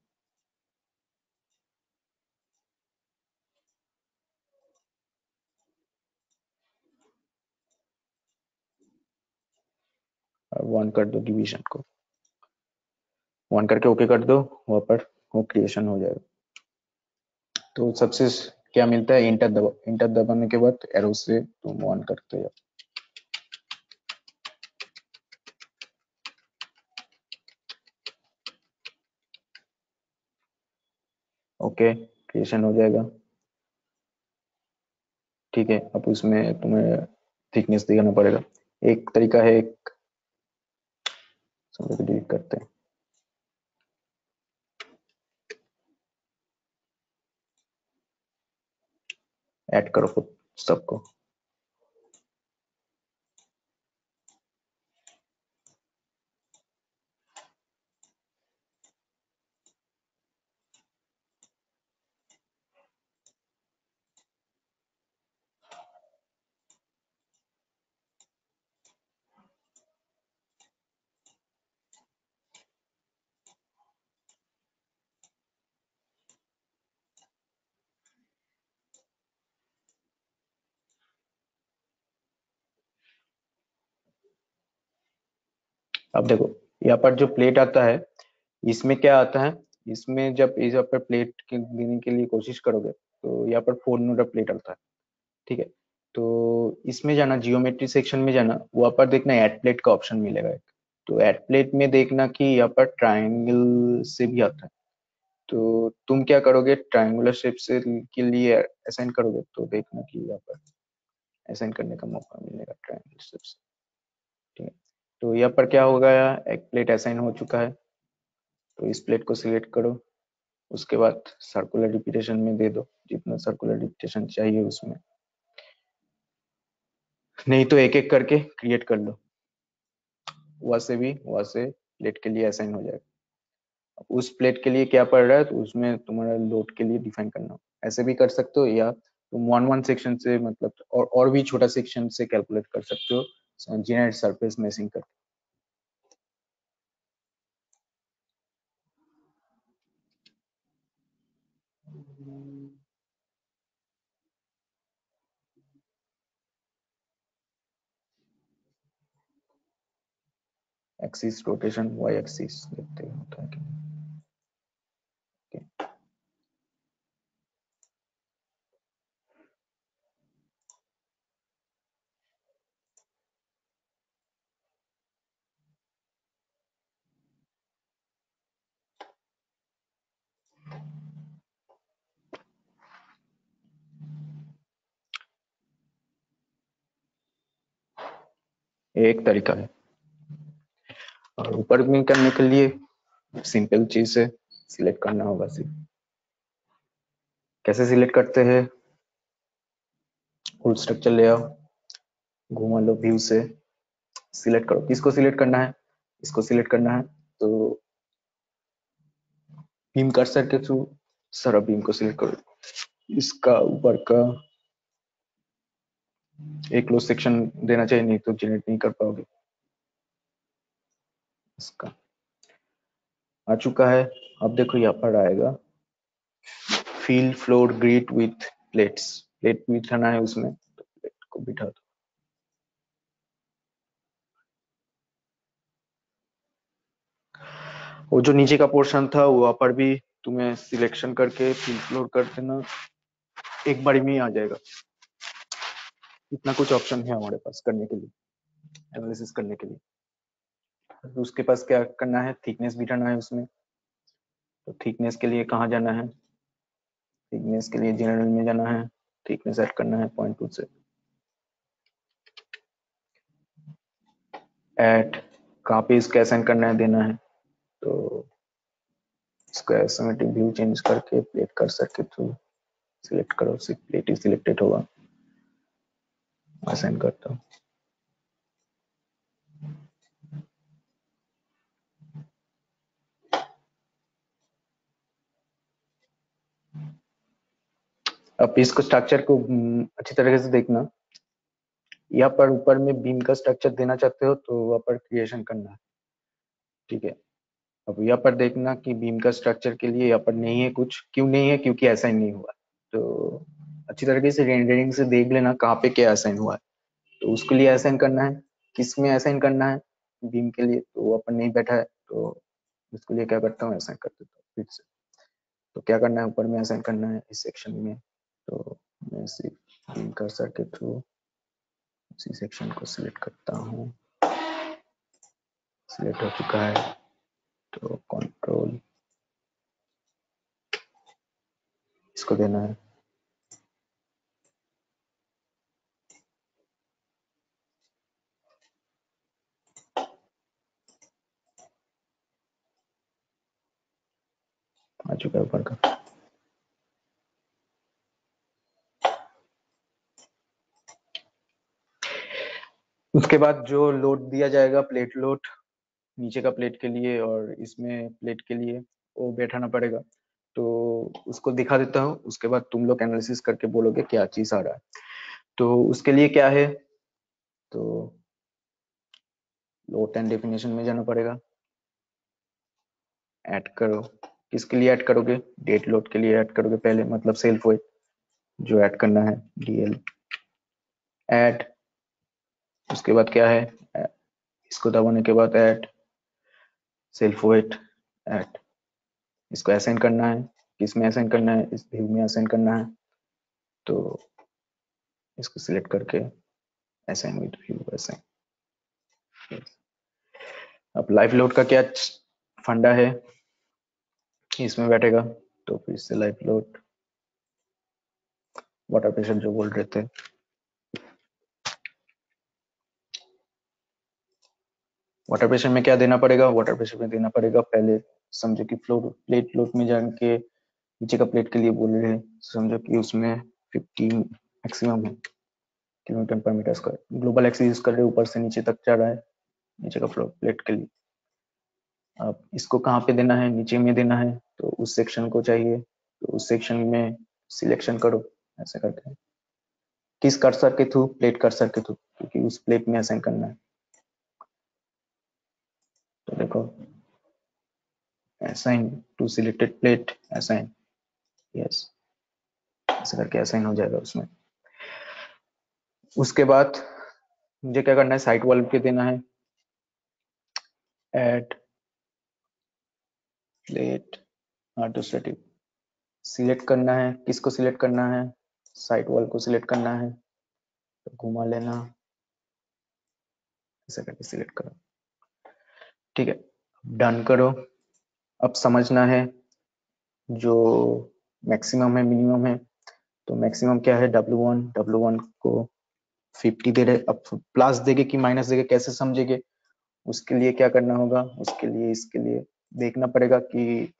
और 1 कर दो डिवीजन को, 1 करके ओके कर दो, वहां पर वो क्रिएशन हो जाएगा। तो सबसे क्या मिलता है, इंटर दबाओ, इंटर दबाने के बाद एरो से तुम 1 करते हो। ओके, क्रिएशन हो जाएगा, ठीक है। अब उसमें तुम्हें थिकनेस दिखाना पड़ेगा। एक तरीका है, एक समझो कि डिलीट करते हैं, ऐड करो खुद सबको। अब देखो यहाँ पर जो प्लेट आता है, इसमें क्या आता है, इसमें जब इस पर प्लेट देने के लिए कोशिश करोगे तो यहाँ पर 4 नोडल प्लेट आता है, ठीक है। तो इसमें जाना, जियोमेट्री सेक्शन में जाना, वहां पर देखना ऐड प्लेट का ऑप्शन मिलेगा एक। तो ऐड प्लेट में देखना कि यहाँ पर ट्राइंगल से भी आता है। तो तुम क्या करोगे, ट्राइंगुलर शेप से के लिए असाइन करोगे, तो देखना कि यहाँ पर असाइन करने का मौका मिलेगा ट्राइंगुलर शेप से, ठीक है। तो यहाँ पर क्या होगा, एक प्लेट असाइन हो चुका है। तो इस प्लेट को सिलेक्ट करो, उसके बाद सर्कुलर रिपीटेशन में दे दो, जितना सर्कुलर रिपीटेशन चाहिए उसमें, नहीं तो एक एक करके क्रिएट कर लो, वहां से भी, वहां से प्लेट के लिए असाइन हो जाएगा। उस प्लेट के लिए क्या पड़ रहा है तो उसमें तुम्हारा लोड के लिए डिफाइन करना हो। ऐसे भी कर सकते हो या तुम वन सेक्शन से मतलब और भी छोटा सेक्शन से कैलकुलेट कर सकते हो जेनरेट सरफेस मेशिंग कर। एक्सिस रोटेशन वाई एक्सिस देखते हैं होता है कि एक तरीका है। और ऊपर में करने के लिए सिंपल चीज है, सिलेक्ट करना होगा सिर्फ। कैसे सिलेक्ट करते हैं? फुल स्ट्रक्चर ले आओ, घुमा लो व्यू से, सिलेक्ट करो। किसको सिलेक्ट करना है? इसको सिलेक्ट करना है तो बीम कर्सर के थ्रू सारा बीम को सिलेक्ट करो। इसका ऊपर का एक क्लोज सेक्शन देना चाहिए, नहीं तो जनरेट नहीं कर पाओगे। इसका आ चुका है। अब देखो यहाँ पर आएगा feel floor grid with plates. Plate बिठाना है उसमें, तो प्लेट को बिठा दो। वो जो नीचे का पोर्शन था वहां पर भी तुम्हें सिलेक्शन करके फील फ्लोर कर देना, एक बारी में ही आ जाएगा। इतना कुछ ऑप्शन है हमारे पास करने के लिए, एनालिसिस करने के लिए। तो उसके पास क्या करना है? थिकनेस बिठाना है उसमें। तो थिकनेस के लिए कहाँ जाना है? थिकनेस के लिए जनरल में जाना है, थिकनेस ऐड करना है 0.2 से। ऐड कहाँ पे इसका असाइन करना है, देना है तो इसका एसिमेट्रिक व्यू चेंज करके प्लेट कर्सर के थ्रू सिलेक्ट करो। सिर्फ प्लेट ही सिलेक्टेड होगा। असाइन करता हूँ। अब इसको स्ट्रक्चर को अच्छी तरीके से देखना। यहाँ पर ऊपर में बीम का स्ट्रक्चर देना चाहते हो तो वहाँ पर क्रिएशन करना है, ठीक है। अब यहाँ पर देखना कि बीम का स्ट्रक्चर के लिए यहाँ पर नहीं है कुछ। क्यों नहीं है? क्योंकि असाइन नहीं हुआ। तो अच्छी तरीके से रेंडरिंग से देख लेना कहाँ पे क्या असाइन हुआ है। तो उसके लिए असाइन करना है। किस में असाइन करना है? बीम के लिए तो वहाँ पर नहीं बैठा है, तो उसके लिए क्या करता हूँ, असाइन कर देता हूँ फिर से। तो क्या करना है? ऊपर में असाइन करना है इस सेक्शन में। तो मैं सिर्फ बीम कर्सर के थ्रू उसी सेक्शन को सिलेक्ट करता हूँ। सिलेक्ट हो चुका है तो कंट्रोल इसको देना है। आ चुका है ऊपर का। उसके बाद जो लोड दिया जाएगा, प्लेट लोड नीचे का प्लेट के लिए और इसमें प्लेट के लिए, वो बैठाना पड़ेगा। तो उसको दिखा देता हूँ, उसके बाद तुम लोग एनालिसिस करके बोलोगे क्या चीज आ रहा है। तो उसके लिए क्या है, तो लोड एंड डेफिनेशन में जाना पड़ेगा। ऐड करो। किसके लिए ऐड करोगे? डेट लोड के लिए ऐड करोगे पहले, मतलब सेल्फ वेट जो ऐड करना है, डीएल ऐड। उसके बाद क्या है, इसको दबाने के बाद ऐड सेल्फ वेट ऐड। इसको असाइन करना है। किस में असाइन करना है? इस व्यू में असाइन करना है। तो इसको सिलेक्ट करके असाइन विद व्यू असाइन। अब लाइव लोड का क्या फंडा है, इसमें बैठेगा। तो फिर से लाइव लोड वाटर प्रेशर जो बोल रहे थे, वाटर प्रेशर में क्या देना पड़ेगा? वाटर प्रेशर में देना पड़ेगा पहले, समझो कि फ्लोर प्लेट लोड में जान के नीचे का प्लेट के लिए बोल रहे हैं, समझो कि उसमें 15 मैक्सिमम है किलोमीटर पर metre square. Global axis use कर रहे हैं, ऊपर से नीचे तक जा रहा है नीचे का फ्लोर प्लेट के लिए। अब इसको कहाँ पे देना है, नीचे में देना है, तो उस सेक्शन को चाहिए, तो उस सेक्शन में सिलेक्शन करो ऐसे करके। किस कर्सर के थ्रू? प्लेट कर्सर के थ्रू, क्योंकि उस प्लेट में असाइन करना है। तो देखो, assign to selected plate, assign, yes, ऐसे करके असाइन हो जाएगा उसमें। उसके बाद मुझे क्या करना है, साइट वॉल पे देना है ऐड प्लेट ऑटोस्टैटिक, सिलेक्ट करना है, किसको सिलेक्ट करना है, साइट वॉल को सिलेक्ट करना है, तो घुमा लेना, ऐसे करके सिलेक्ट करो, ठीक है, डन करो। अब समझना है जो मैक्सिमम है मिनिमम है, तो मैक्सिमम क्या है, W1 को 50 दे रहे, अब प्लस देगे कि माइनस देगे कैसे समझेंगे, उसके लिए क्या करना होगा, उसके लिए इसके लिए देखना पड़ेगा कि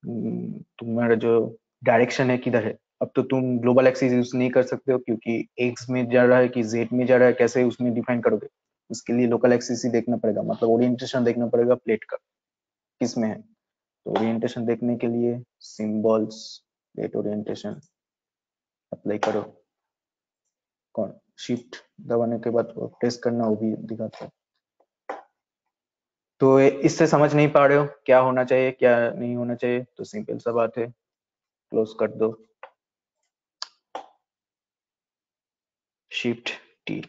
तुम्हारा जो डायरेक्शन है किधर है। अब तो तुम ग्लोबल एक्सिस यूज नहीं कर सकते हो, क्योंकि एक्स में जा रहा है कि जेड में जा रहा है, कैसे उसमें डिफाइन करोगे, उसके लिए लोकल एक्सिस ही देखना पड़ेगा, मतलब ओरिएंटेशन देखना पड़ेगा प्लेट का किस में है। तो ओरिएंटेशन देखने के लिए सिंबल्स, प्लेट ओरिएंटेशन अप्लाई करो, कौन शिफ्ट दबाने के बाद प्रेस करना, वो भी दिखाता है। तो इससे समझ नहीं पा रहे हो क्या होना चाहिए क्या नहीं होना चाहिए, तो सिंपल सा बात है, क्लोज कर दो, शिफ्ट टी,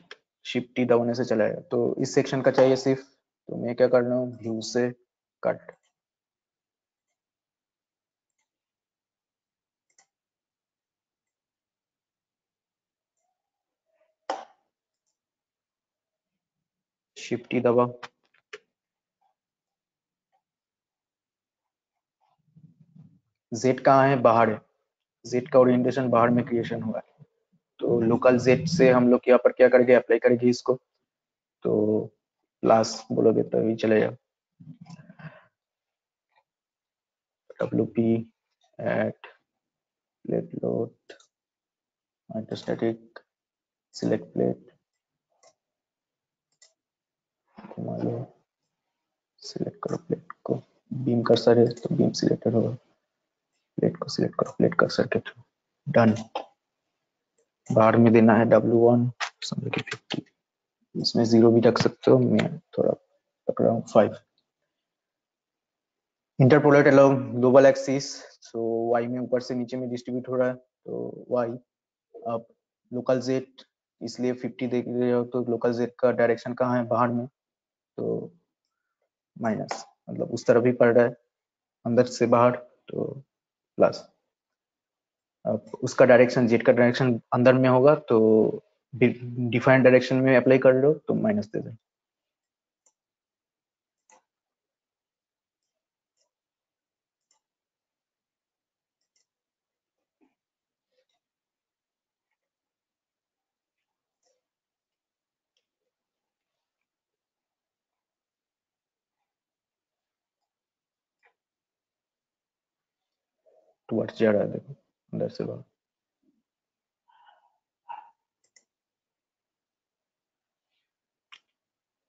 शिफ्ट टी दबाने से चला जाएगा। तो इस सेक्शन का चाहिए सिर्फ, तो मैं क्या कर रहा हूँ, व्यू से कट, शिफ्ट टी दबा, जेड कहाँ है, बाहर है, जेड का ओरिएंटेशन बाहर में क्रिएशन हुआ है, तो लोकल जेड से हम लोग यहाँ पर क्या करेंगे, अप्लाई करेंगे इसको, तो प्लस बोलोगे तो ये चलेगा, WP at plate load autostatic, select plate, घुमा लो, सिलेक्ट करो प्लेट को, बीम कर्सर है तो बीम सिलेक्टेड होगा, प्लेट को सिलेक्ट करो प्लेट कर्सर के थ्रू, डन। बाहर में देना है W1, समझो कि 50, इसमें 0 भी रख सकते हो, मैं थोड़ा रख रहा हूँ 5। इंटरपोलेट अलोंग ग्लोबल एक्सिस, सो y में ऊपर से नीचे में डिस्ट्रीब्यूट हो रहा है, तो y। अब लोकल जेड इसलिए 50 देख रहे हो, तो लोकल जेड का डायरेक्शन कहाँ है, बाहर में, तो माइनस, मतलब उस तरफ ही पड़ रहा है, अंदर से बाहर, तो प्लस। अब उसका डायरेक्शन, जेड का डायरेक्शन अंदर में होगा, तो डिफाइंड डायरेक्शन में अप्लाई कर लो, तो माइनस दे दो। टुवर्ड्स जा रहा है, देखो अंदर से बाहर,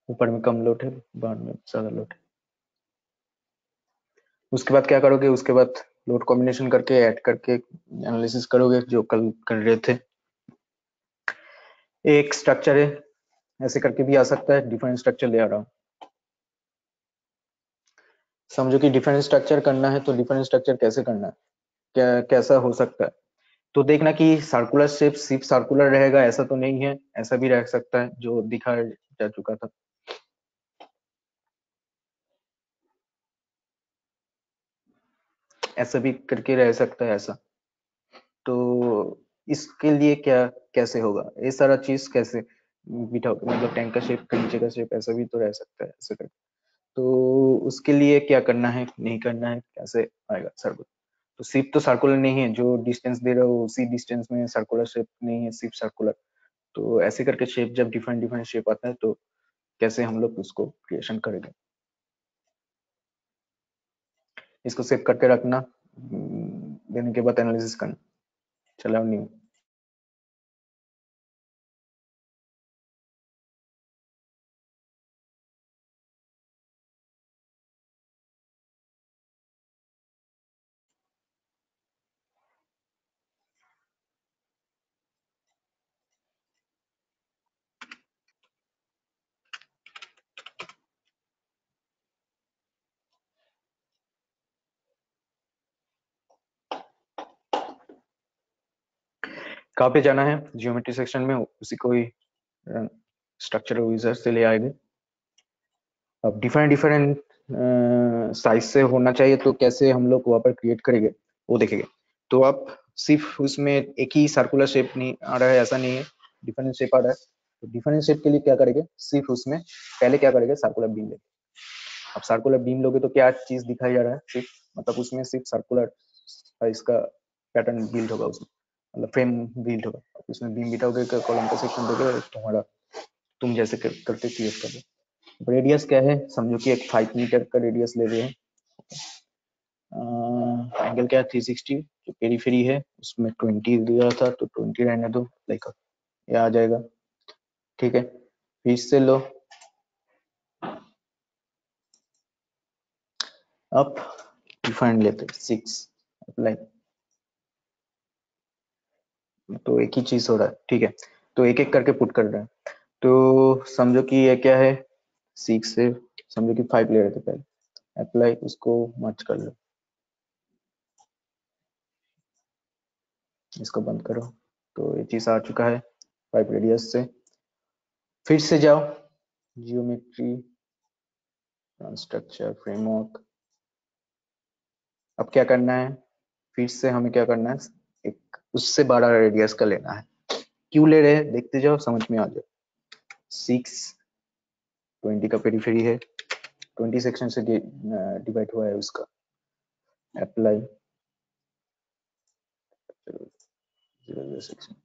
ऊपर में कम लोड है, बाहर में ज्यादा लोड है। उसके बाद क्या करोगे, उसके बाद लोड कॉम्बिनेशन करके ऐड करके एनालिसिस करोगे, जो कल कर रहे थे। एक स्ट्रक्चर है, ऐसे करके भी आ सकता है, डिफरेंट स्ट्रक्चर ले आ रहा हूँ। समझो कि डिफरेंट स्ट्रक्चर करना है, तो डिफरेंट स्ट्रक्चर कैसे करना है, क्या कैसा हो सकता है, तो देखना कि सर्कुलर शेप सिर्फ सर्कुलर रहेगा ऐसा तो नहीं है, ऐसा भी रह सकता है जो दिखा जा चुका था। ऐसा भी करके रह सकता है ऐसा, तो इसके लिए क्या कैसे होगा, ये सारा चीज कैसे बिठाओगे, मतलब टैंक का शेप का नीचे का शेप ऐसा भी तो रह सकता है ऐसे करके, तो उसके लिए क्या करना है नहीं करना है, कैसे आएगा सर्कुलर, तो सिर्फ तो सर्कुलर नहीं है, जो डिस्टेंस दे रहे हो उसी डिस्टेंस में सर्कुलर शेप नहीं है, सिर्फ सर्कुलर, तो ऐसे करके शेप जब डिफरेंट डिफरेंट शेप आता है, तो कैसे हम लोग उसको क्रिएशन करेंगे, इसको सेव करके रखना, देने के बाद एनालिसिस करना, चलाओ न्यू। कहाँ पे जाना है जियोमेट्री सेक्शन में, उसी को ही स्ट्रक्चर विजार्ड से ले आएंगे। अब डिफरेंट साइज से होना चाहिए, तो कैसे हम लोग वहाँ पर क्रिएट करेंगे वो देखेंगे। तो आप सिर्फ उसमें एक ही सर्कुलर शेप नहीं आ रहा है, ऐसा नहीं है, डिफरेंट शेप आ रहा है। तो डिफरेंट शेप के लिए क्या करेंगे, सिर्फ उसमें पहले क्या करेंगे, सर्कुलर बीम लेंगे। अब सर्कुलर बीम लोगे तो क्या चीज दिखाई जा रहा है, सिर्फ मतलब उसमें सिर्फ सर्कुलर इसका पैटर्न बिल्ड होगा, उसमें मतलब फ्रेम बिल्ड होगा। उसमें बीम बिठाओगे, कॉलम का सेक्शन दोगे, तुम्हारा तुम जैसे करते क्रिएट कर दो। रेडियस क्या है, समझो कि एक 5 मीटर का रेडियस ले रहे हैं। एंगल क्या है 360, जो पेरीफेरी है उसमें 20 दिया था, तो 20 रहने दो, लाइक ये आ जाएगा। ठीक है, फिर से लो, अब डिफाइन लेते 6 अप्लाई, तो एक ही चीज हो रहा है। ठीक है, तो एक एक करके पुट कर रहे हैं। तो समझो कि ये क्या है, 6 से समझो कि 5 ले रहे थे पहले, अप्लाई, उसको मर्ज कर लो, इसको बंद करो। तो ये चीज आ चुका है 5 रेडियस से। फिर से जाओ जियोमेट्री, स्ट्रक्चर, फ्रेमवर्क। अब क्या करना है, फिर से हमें क्या करना है, एक उससे बड़ा रेडियस का लेना है। क्यों ले रहे हैं देखते जाओ, समझ में आ जाए। 6 20 का पेरीफेरी है, 20 सेक्शन से डिवाइड हुआ है उसका, अप्लाई, सेक्शन।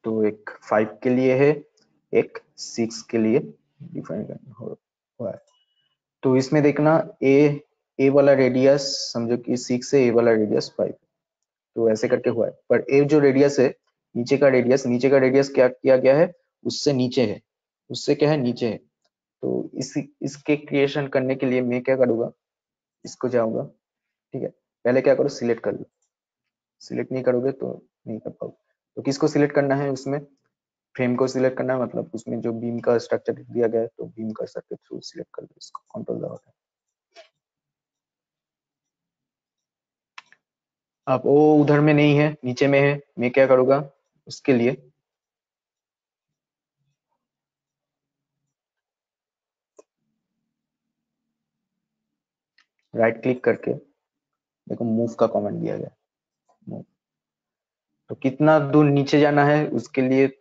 तो एक 5 के लिए है, एक 6 के लिए डिफाइन हुआ है। तो इसमें देखना ए वाला रेडियस समझो कि 6 से ए वाला रेडियस 5, तो ऐसे करके हुआ है। पर ए जो रेडियस है, नीचे का रेडियस क्या किया गया है, उससे नीचे है, उससे क्या है, नीचे है। तो इसके क्रिएशन करने के लिए मैं क्या करूंगा, इसको जाऊंगा। ठीक है, पहले क्या करो, सिलेक्ट कर लो, सिलेक्ट नहीं करोगे तो नहीं कर पाओगे। तो किसको सिलेक्ट करना है, उसमें फ्रेम को सिलेक्ट करना है, मतलब उसमें जो बीम का स्ट्रक्चर दिया गया है, तो बीम का स्ट्रक्चर थ्रू सिलेक्ट कर दो, इसको कंट्रोल दबाओ। अब वो उधर में नहीं है, नीचे में है, मैं क्या करूंगा उसके लिए, राइट क्लिक करके देखो मूव का कमांड दिया गया, मूव। तो कितना दूर नीचे जाना है उसके लिए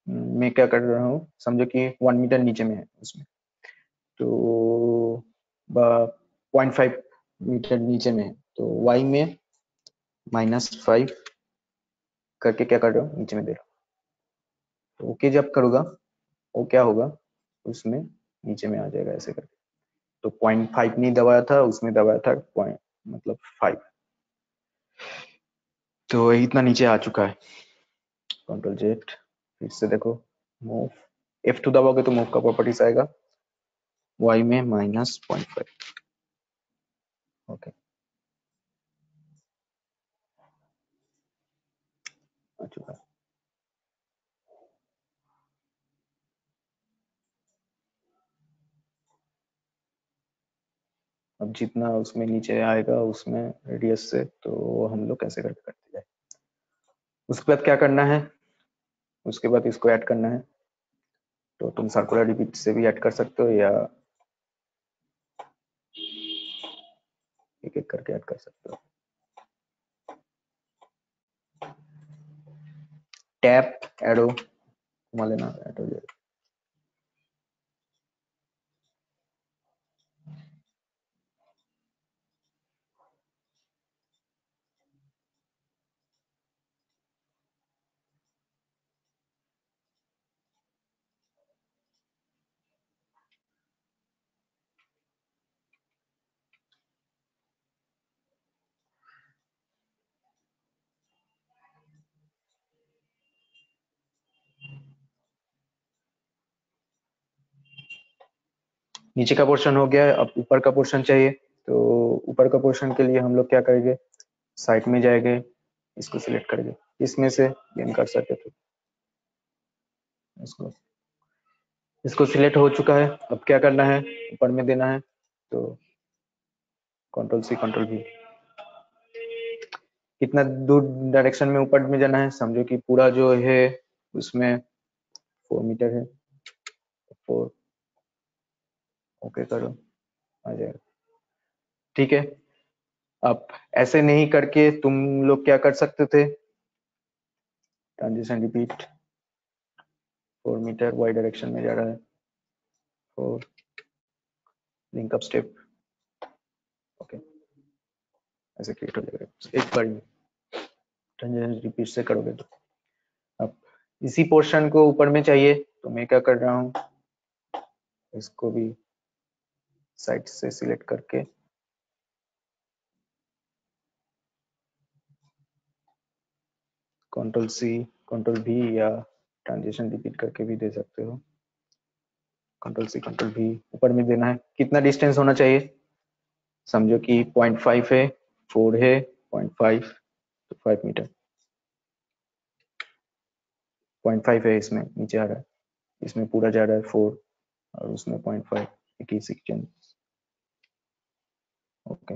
मैं क्या कर रहा हूँ, समझो कि 1 मीटर नीचे में है उसमें, तो 0.5 मीटर नीचे में है, तो y में -5 करके क्या कर रहा हूँ, नीचे में दे रहा हूँ। तो ओके जब करूंगा, वो क्या होगा, उसमें नीचे में आ जाएगा ऐसे करके। तो 0.5 नहीं दबाया था, उसमें दबाया था पॉइंट मतलब 5, तो इतना नीचे आ चुका है। कंट्रोल जेड, फिर से देखो मूव, F2 दबाओगे तो मूव का प्रॉपर्टीज आएगा, y में -0.5। ओके, आ चुका है। अब जितना उसमें नीचे आएगा उसमें रेडियस से, तो हम लोग कैसे करके करते जाए। उसके बाद क्या करना है, उसके बाद इसको ऐड करना है। तो तुम सर्कुलर रिपीट से भी ऐड कर सकते हो, या एक एक करके ऐड कर सकते हो। टैप एरो घुमा लेना, ऐड हो जाएगा। नीचे का पोर्शन हो गया है, अब ऊपर का पोर्शन चाहिए। तो ऊपर का पोर्शन के लिए हम लोग क्या करेंगे, साइड में जाएंगे, इसको सिलेक्ट करेंगे, इसमें से गेन कर सकते थे इसको, इसको सिलेक्ट हो चुका है। अब क्या करना है, ऊपर में देना है, तो कंट्रोल C कंट्रोल V, कितना दूर डायरेक्शन में ऊपर में जाना है, समझो कि पूरा जो है उसमें 4 मीटर है, 4 ओके करो, आ जाएगा। ठीक है, अब ऐसे नहीं करके तुम लोग क्या कर सकते थे, transition repeat, 4 metre Y direction में जा रहा है, 4 लिंक अप स्टेप, ओके ऐसे क्रिएट हो जाएगा एक बार ट्रांजिशन रिपीट से करोगे तो। अब इसी पोर्शन को ऊपर में चाहिए तो मैं क्या कर रहा हूँ, इसको भी साइड से सिलेक्ट करके कंट्रोल सी कंट्रोल भी या ट्रांजिशन रिपीट करके भी दे सकते हो, कंट्रोल सी कंट्रोल भी ऊपर में देना है। कितना डिस्टेंस होना चाहिए, समझो कि 0.5 है, 4 है, 0.5 तो 5 मीटर, 0.5 है, इसमें नीचे आ रहा है, इसमें पूरा जा रहा है 4 और उसमें 0.5 एक ही सीक्वेंस, ओके।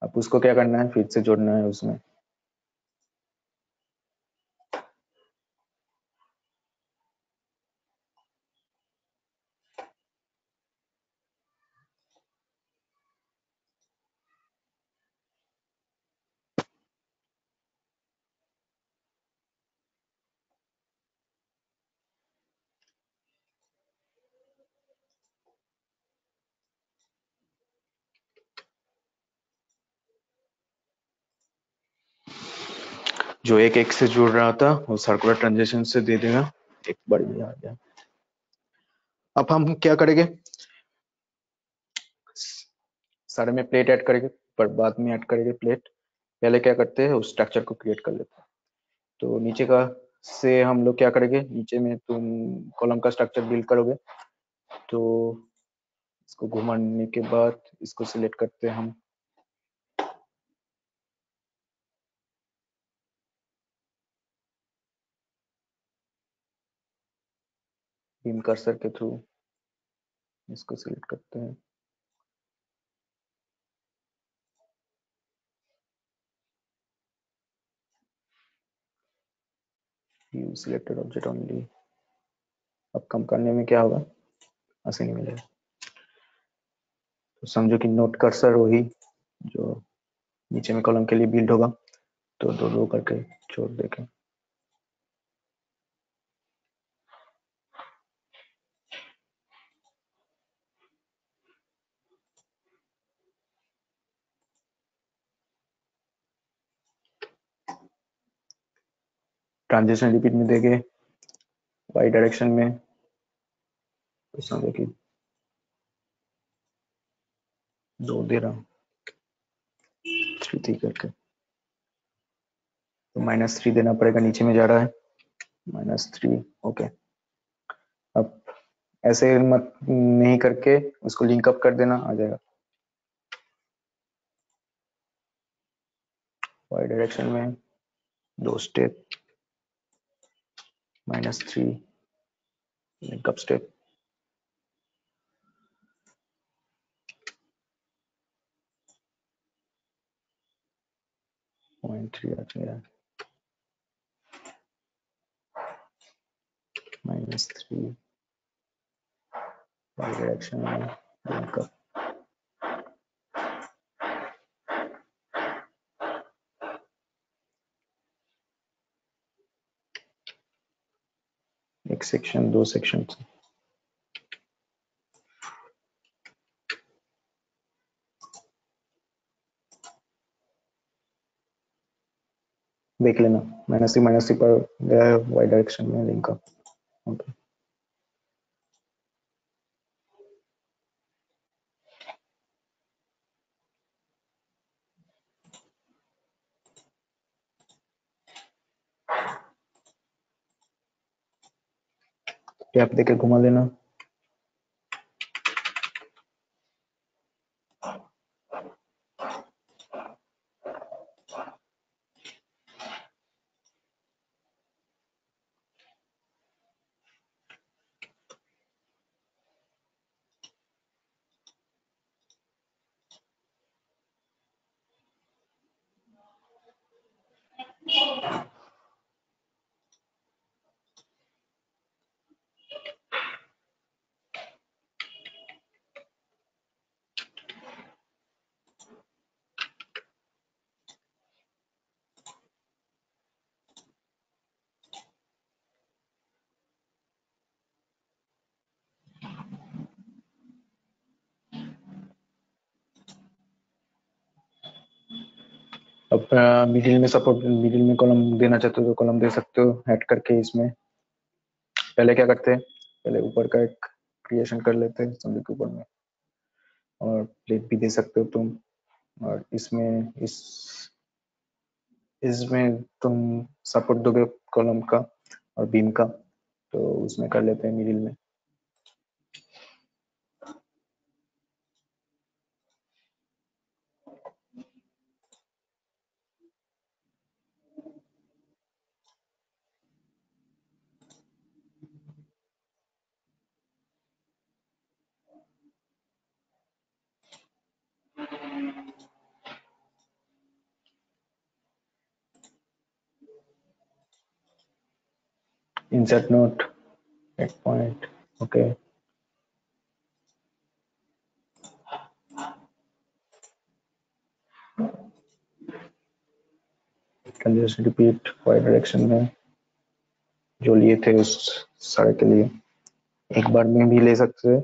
अब उसको क्या करना है, फिर से जोड़ना है उसमें, जो एक एक से जुड़ रहा था वो सर्कुलर ट्रांजिशन से दे देगा, एक बार ये आ गया। अब हम क्या करेंगे, सारे में प्लेट ऐड करेंगे पर बाद में ऐड करेंगे प्लेट, पहले क्या करते हैं उस स्ट्रक्चर को क्रिएट कर लेते हैं। तो नीचे का से हम लोग क्या करेंगे, नीचे में तुम कॉलम का स्ट्रक्चर बिल्ड करोगे तो इसको घुमाने के बाद इसको सिलेक्ट करते हैं हम, बीम कर्सर के थ्रू इसको सिलेक्ट करते हैं, व्यू सिलेक्टेड ऑब्जेक्ट ओनली। अब कम करने में क्या होगा, ऐसे नहीं मिलेगा, तो समझो कि नोट कर्सर वही जो नीचे में कॉलम के लिए बिल्ड होगा, तो दो दो करके छोड़ देखें। ट्रांजिशन रिपीट में देंगे वाई डायरेक्शन में, तो समझो कि 2 दे रहा हूँ, 3 करके, तो -3 देना पड़ेगा, नीचे में जा रहा है -3, ओके। अब ऐसे मत नहीं करके उसको लिंक अप कर देना, आ जाएगा। वाई डायरेक्शन में 2 स्टेप, -3 लिंक अप स्टेप, -3 आ जाएगा, -3 वाई डायरेक्शन में लिंक अप, एक सेक्शन 2 सेक्शन देख लेना, -3 पर गया है वाई डायरेक्शन में लिंक अप, ओके। टैप देके घुमा लेना, अब मिडिल में सपोर्ट, मिडिल में कॉलम देना चाहते हो तो कॉलम दे सकते हो ऐड करके। इसमें पहले क्या करते हैं, पहले ऊपर का एक क्रिएशन कर लेते हैं समझो के ऊपर में, और प्लेट भी दे सकते हो तुम। और इसमें तुम सपोर्ट दोगे कॉलम का और बीम का, तो उसमें कर लेते हैं मिडिल में। Insert node at point, okay. Can just repeat Y direction में जो लिए थे उस सारे के लिए एक बार में भी ले सकते हैं।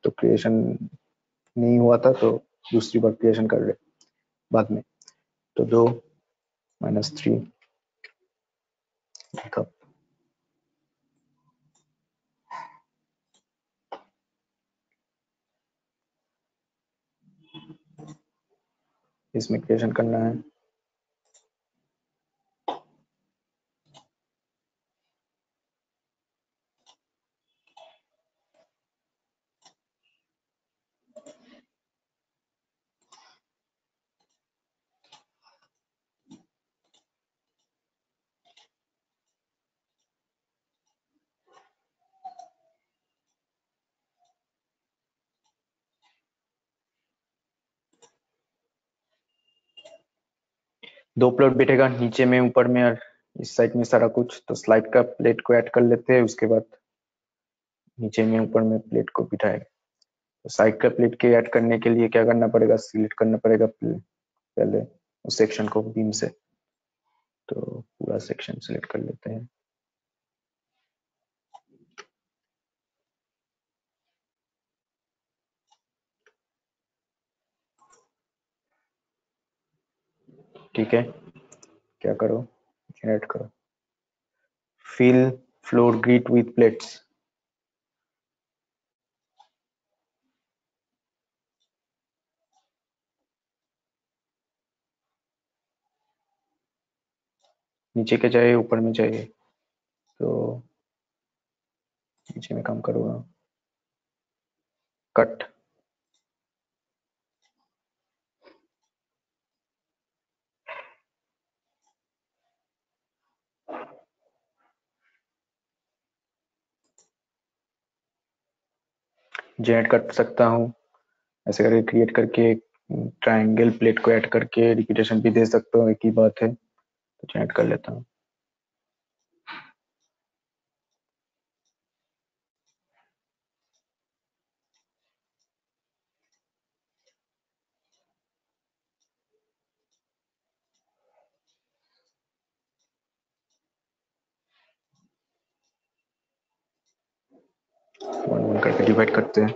तो क्रिएशन नहीं हुआ था तो दूसरी बार क्रिएशन कर रहे बाद में। तो 2 - 3 कप इसमें क्रिएशन करना है। दो प्लॉट बैठेगा नीचे में ऊपर में और इस साइड में सारा कुछ। तो स्लाइड का प्लेट को ऐड कर लेते हैं, उसके बाद नीचे में ऊपर में प्लेट को बिठाएगा। तो साइड का प्लेट के ऐड करने के लिए क्या करना पड़ेगा, सिलेक्ट करना पड़ेगा पहले उस सेक्शन को बीम से। तो पूरा सेक्शन सिलेक्ट कर लेते हैं। ठीक है, क्या करो, जनरेट करो, fill floor grid with plates. नीचे के चाहिए ऊपर में चाहिए, तो नीचे में काम करूंगा। कट, जनरेट कर सकता हूँ ऐसे करके, क्रिएट करके ट्रायंगल प्लेट को ऐड करके रिपीटेशन भी दे सकता हूँ, एक ही बात है। तो जनरेट कर लेता हूँ। वन वन करके डिवाइड करते हैं।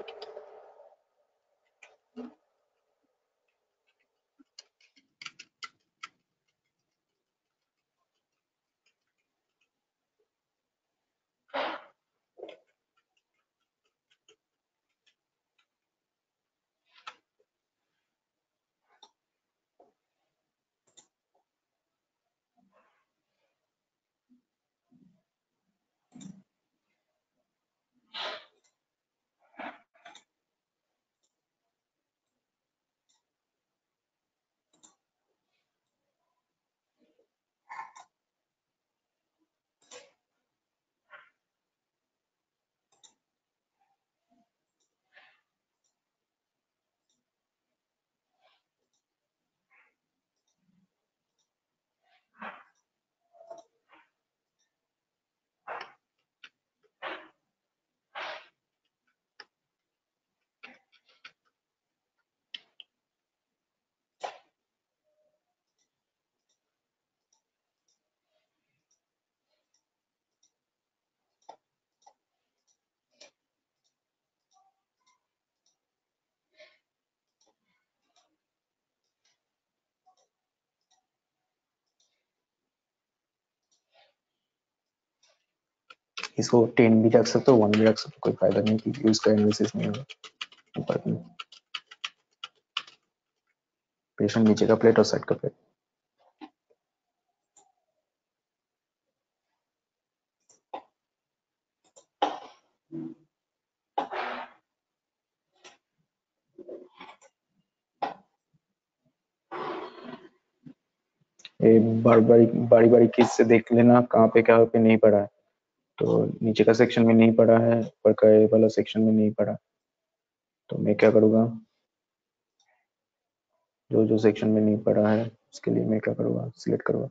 इसको 10 भी रख सकते हो, 1 भी रख सकते हो, कोई फायदा नहीं क्योंकि उसका एनालिसिस नहीं होगा ऊपर में। पेशेंट नीचे का प्लेट और साइड का प्लेट। ये बारी बारी किस से देख लेना कहाँ पे नहीं पड़ा है। तो नीचे का सेक्शन में नहीं पड़ा है, ऊपर का ये वाला सेक्शन में नहीं पड़ा। तो मैं क्या करूँगा, जो जो सेक्शन में नहीं पड़ा है उसके लिए मैं क्या करूँगा, सिलेक्ट करूँगा।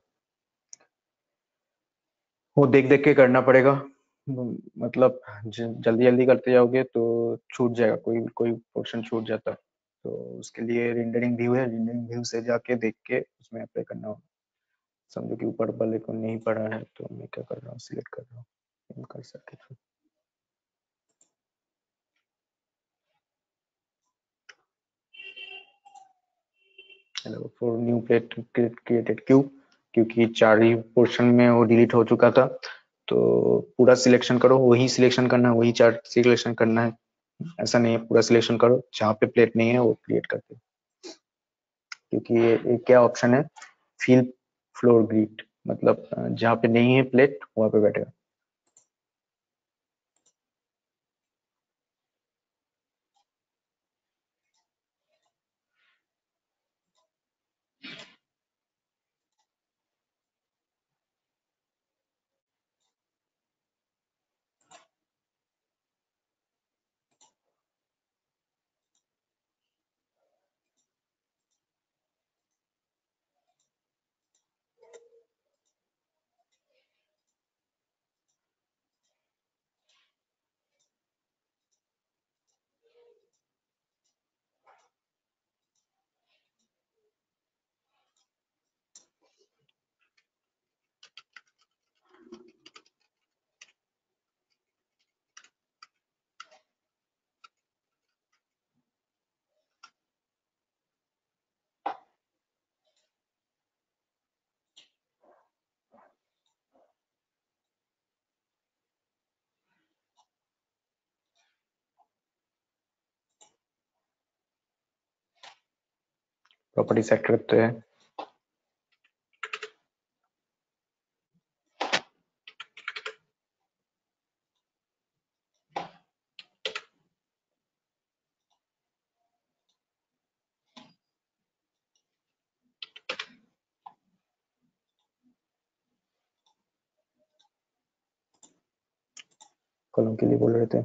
वो देख देख के करना पड़ेगा, मतलब जल्दी जल्दी करते जाओगे तो छूट जाएगा, कोई कोई पोर्शन छूट जाता है। तो उसके लिए रेंडरिंग व्यू है, रेंडरिंग व्यू से जाके देख के उसमें अप्लाई करना होगा। समझो कि ऊपर वाले को नहीं पड़ा है तो मैं क्या कर रहा हूँ, सिलेक्ट कर रहा हूँ कर सकते थे। Hello for new plate created Q, क्योंकि 4 ही पोर्शन में वो डिलीट हो चुका था। तो पूरा सिलेक्शन करो, वही सिलेक्शन करना है, वही 4 सिलेक्शन करना है, ऐसा नहीं है पूरा सिलेक्शन करो, जहाँ पे प्लेट नहीं है वो क्रिएट करते। क्योंकि ये क्या ऑप्शन है, फील फ्लोर ग्रिड, मतलब जहाँ पे नहीं है प्लेट वहाँ पे बैठेगा। प्रॉपर्टी सेट करते हैं, कॉलम के लिए बोल रहे थे।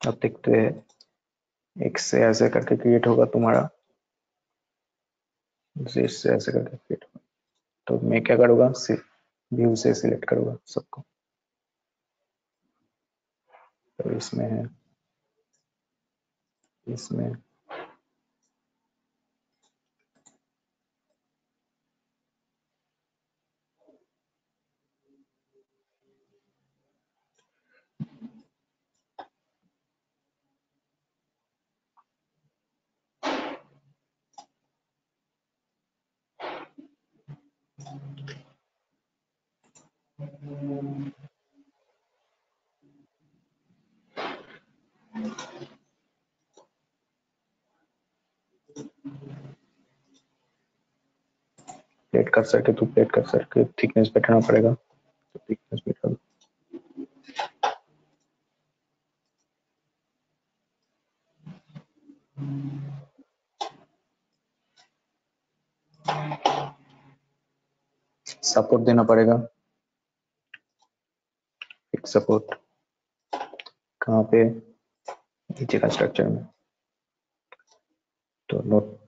अब देखते हैं, एक से ऐसे करके क्रिएट होगा तुम्हारा, Z से ऐसे करके क्रिएट होगा। तो मैं क्या करूँगा, व्यू से सिलेक्ट करूँगा सबको। तो इसमें है, इसमें प्लेट कर्सर के, तो प्लेट कर्सर के थिकनेस बैठाना पड़ेगा, तो थिकनेस बैठा। सपोर्ट देना पड़ेगा, एक सपोर्ट कहाँ पे, नीचे का स्ट्रक्चर में। तो नोट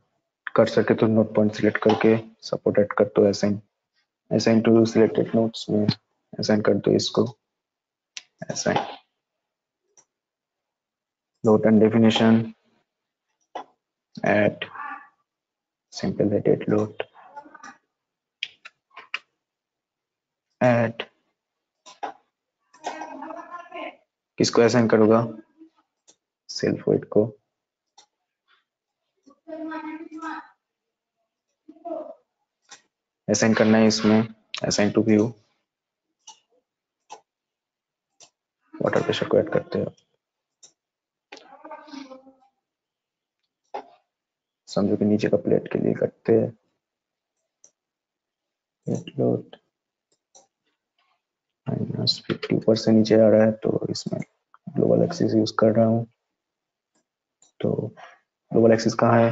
कर सके तो नोट पॉइंट सिलेक्ट करके सपोर्ट ऐड कर दो, असाइन टू सिलेक्टेड नोट्स में असाइन कर दो इसको, assign node and definition, add simple edit load, add किसको असाइन करूँगा, सेल्फ वेट को असाइन करना है इसमें, assign to view, water pressure को ऐड करते हैं। समझो कि नीचे का प्लेट के लिए करते हैं, प्लेट लोड -50 ऊपर से नीचे आ रहा है, तो इसमें ग्लोबल एक्सिस यूज कर रहा हूँ। तो ग्लोबल एक्सिस कहाँ है?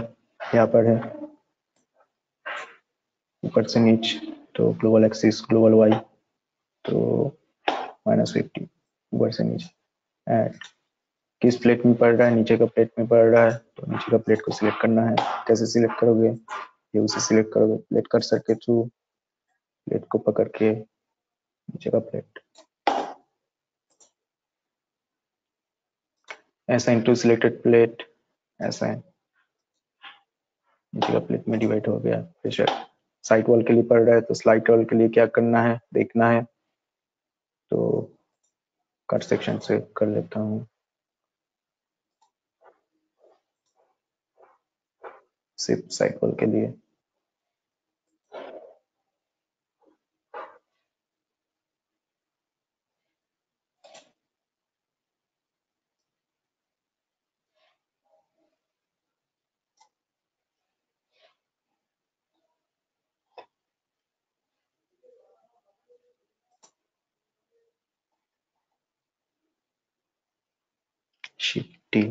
यहाँ पर है, ऊपर से नीचे, तो ग्लोबल एक्सिस ग्लोबल वाई, तो -50 ऊपर से नीचे। एंड किस प्लेट में पड़ रहा है? नीचे का प्लेट में पड़ रहा है, तो नीचे का प्लेट को सिलेक्ट करना है। कैसे सिलेक्ट करोगे? ये उसे सिलेक्ट करोगे, प्लेट कर्सर के थ्रू प्लेट को पकड़ के नीचे का plate, assign to selected plate, assign, नीचे का प्लेट में डिवाइड हो गया। प्रेशर साइड वॉल के लिए पड़ रहा है, तो स्लाइड वॉल के लिए क्या करना है देखना है, तो कट सेक्शन से कर लेता हूँ। सिर्फ साइड वॉल के लिए शिफ्टी,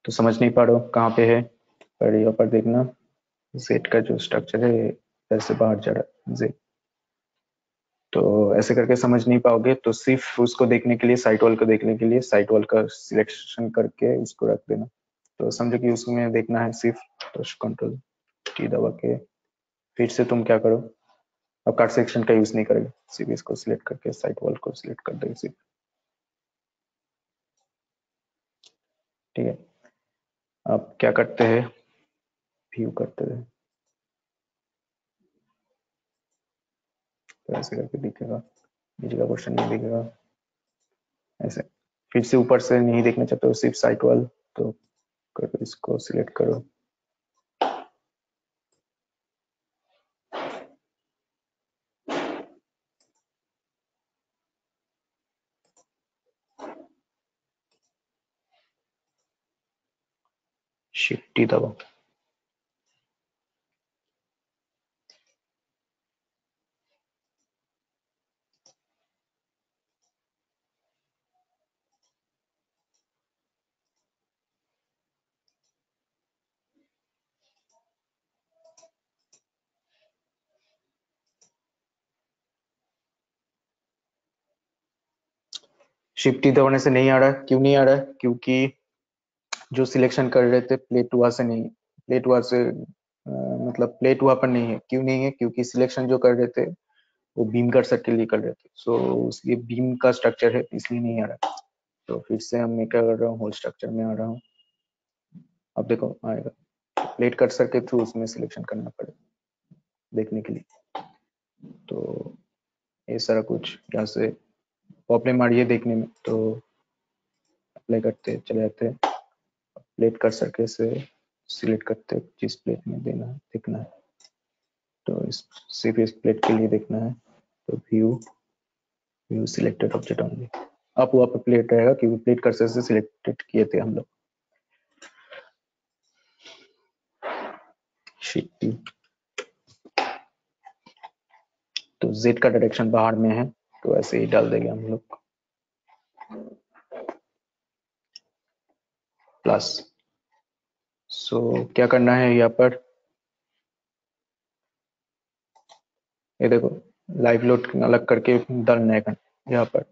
तो समझ नहीं पा रहा हूँ कहाँ पे है, पर यहाँ पर देखना जेड का जो स्ट्रक्चर है ऐसे बाहर जा रहा है जेड, तो ऐसे करके समझ नहीं पाओगे। तो सिर्फ उसको देखने के लिए, साइड वॉल को देखने के लिए साइड वॉल का सिलेक्शन करके उसको रख देना। तो समझो कि उसमें देखना है सिर्फ, तो कंट्रोल टी दबा के फिर से तुम क्या करो, अब कट सेक्शन का यूज नहीं करेगा, सिर्फ इसको सिलेक्ट करके साइड वॉल को सिलेक्ट कर देगा सिर्फ, ठीक है। अब क्या करते हैं, व्यू करते हैं, तो ऐसे करके दिखेगा, नीचे का क्वेश्चन नहीं दिखेगा ऐसे। फिर से ऊपर से नहीं देखना चाहते हो, सिर्फ साइड वॉल, तो करो, इसको सिलेक्ट करो, शिफ्ट टी दबाओ। शिफ्ट टी दबाने से नहीं आ रहा है, क्यों नहीं आ रहा है? क्योंकि जो सिलेक्शन कर रहे थे प्लेट वहां से नहीं, प्लेट वहां से मतलब प्लेट वहां पर नहीं है। क्यों नहीं है? क्योंकि सिलेक्शन जो कर रहे थे वो बीम कर्सर के लिए कर रहे थे, सो ये बीम का स्ट्रक्चर है, इसलिए नहीं आ रहा। तो फिर से मैं क्या कर रहा हूँ, होल स्ट्रक्चर में आ रहा हूँ। अब देखो आएगा, प्लेट कर्सर के थ्रू उसमें सिलेक्शन करना पड़ेगा देखने के लिए। तो ये सारा कुछ यहाँ से प्रॉब्लम आ रही है देखने में, तो अप्लाई करते चले जाते हैं, प्लेट कर्सर के से सिलेक्ट करते जिस प्लेट में देना है देखना है, तो इस सिर्फ इस प्लेट के लिए देखना है, तो व्यू सिलेक्टेड ऑब्जेक्ट ओनली। अब वहाँ पर प्लेट रहेगा क्योंकि प्लेट कर्सर से सिलेक्टेड किए थे हम लोग। शिफ्टी, तो जेड का डायरेक्शन बाहर में है, तो ऐसे ही डाल देंगे हम लोग प्लस। सो क्या करना है यहाँ पर, ये देखो लाइव लोड अलग करके डालना है यहाँ पर,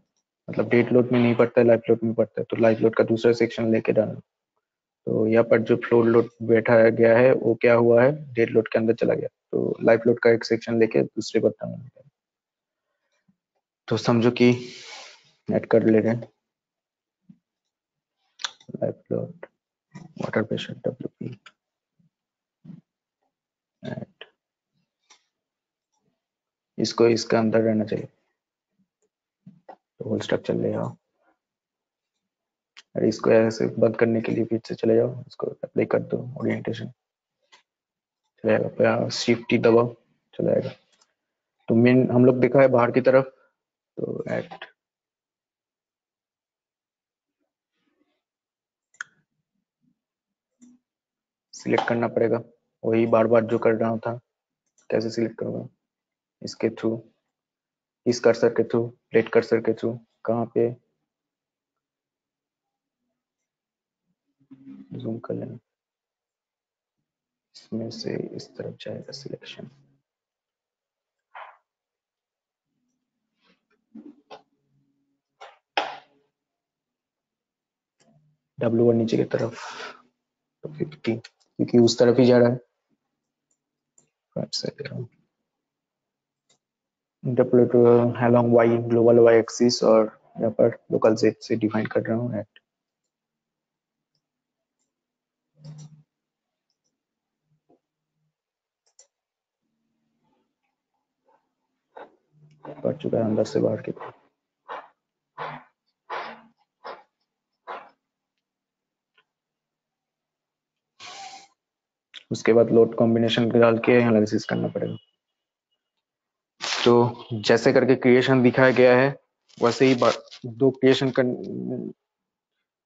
मतलब डेट लोड में नहीं पड़ता है, लाइव लोड में पड़ता है, तो लाइव लोड का दूसरा सेक्शन लेके डालना। तो यहाँ पर जो फ्लोर लोड बैठा गया है वो क्या हुआ है, डेट लोड के अंदर चला गया, तो लाइव लोड का एक सेक्शन लेके दूसरे पर डालना है। तो समझो कि ऐड कर ले रहे हैं live load water pressure WP add, इसको इसका अंदर रहना चाहिए, तो होल स्ट्रक्चर ले आओ, और इसको ऐसे बंद करने के लिए फिर से चले जाओ, इसको अप्लाई कर दो, ओरिएंटेशन चलेगा, शिफ्ट दबाओ चलेगा। तो मेन हम लोग देखा है बाहर की तरफ, तो एट सिलेक्ट करना पड़ेगा, वही बार बार जो कर रहा था। कैसे सिलेक्ट करूंगा? इसके थ्रू, इस कर्सर के थ्रू, प्लेट कर्सर के थ्रू, कहाँ पे जूम कर लेना, इसमें से इस तरफ जाएगा सिलेक्शन, W1 नीचे की तरफ, तो 50 क्योंकि उस तरफ ही जा रहा है। Interpolate along y global y axis, और यहाँ पर लोकल z से डिफाइन कर रहा हूँ एट। पड़ चुका है अंदर से बाहर की तरफ। उसके बाद लोड कॉम्बिनेशन डाल के एनालिसिस करना पड़ेगा। तो जैसे करके क्रिएशन दिखाया गया है वैसे ही दो क्रिएशन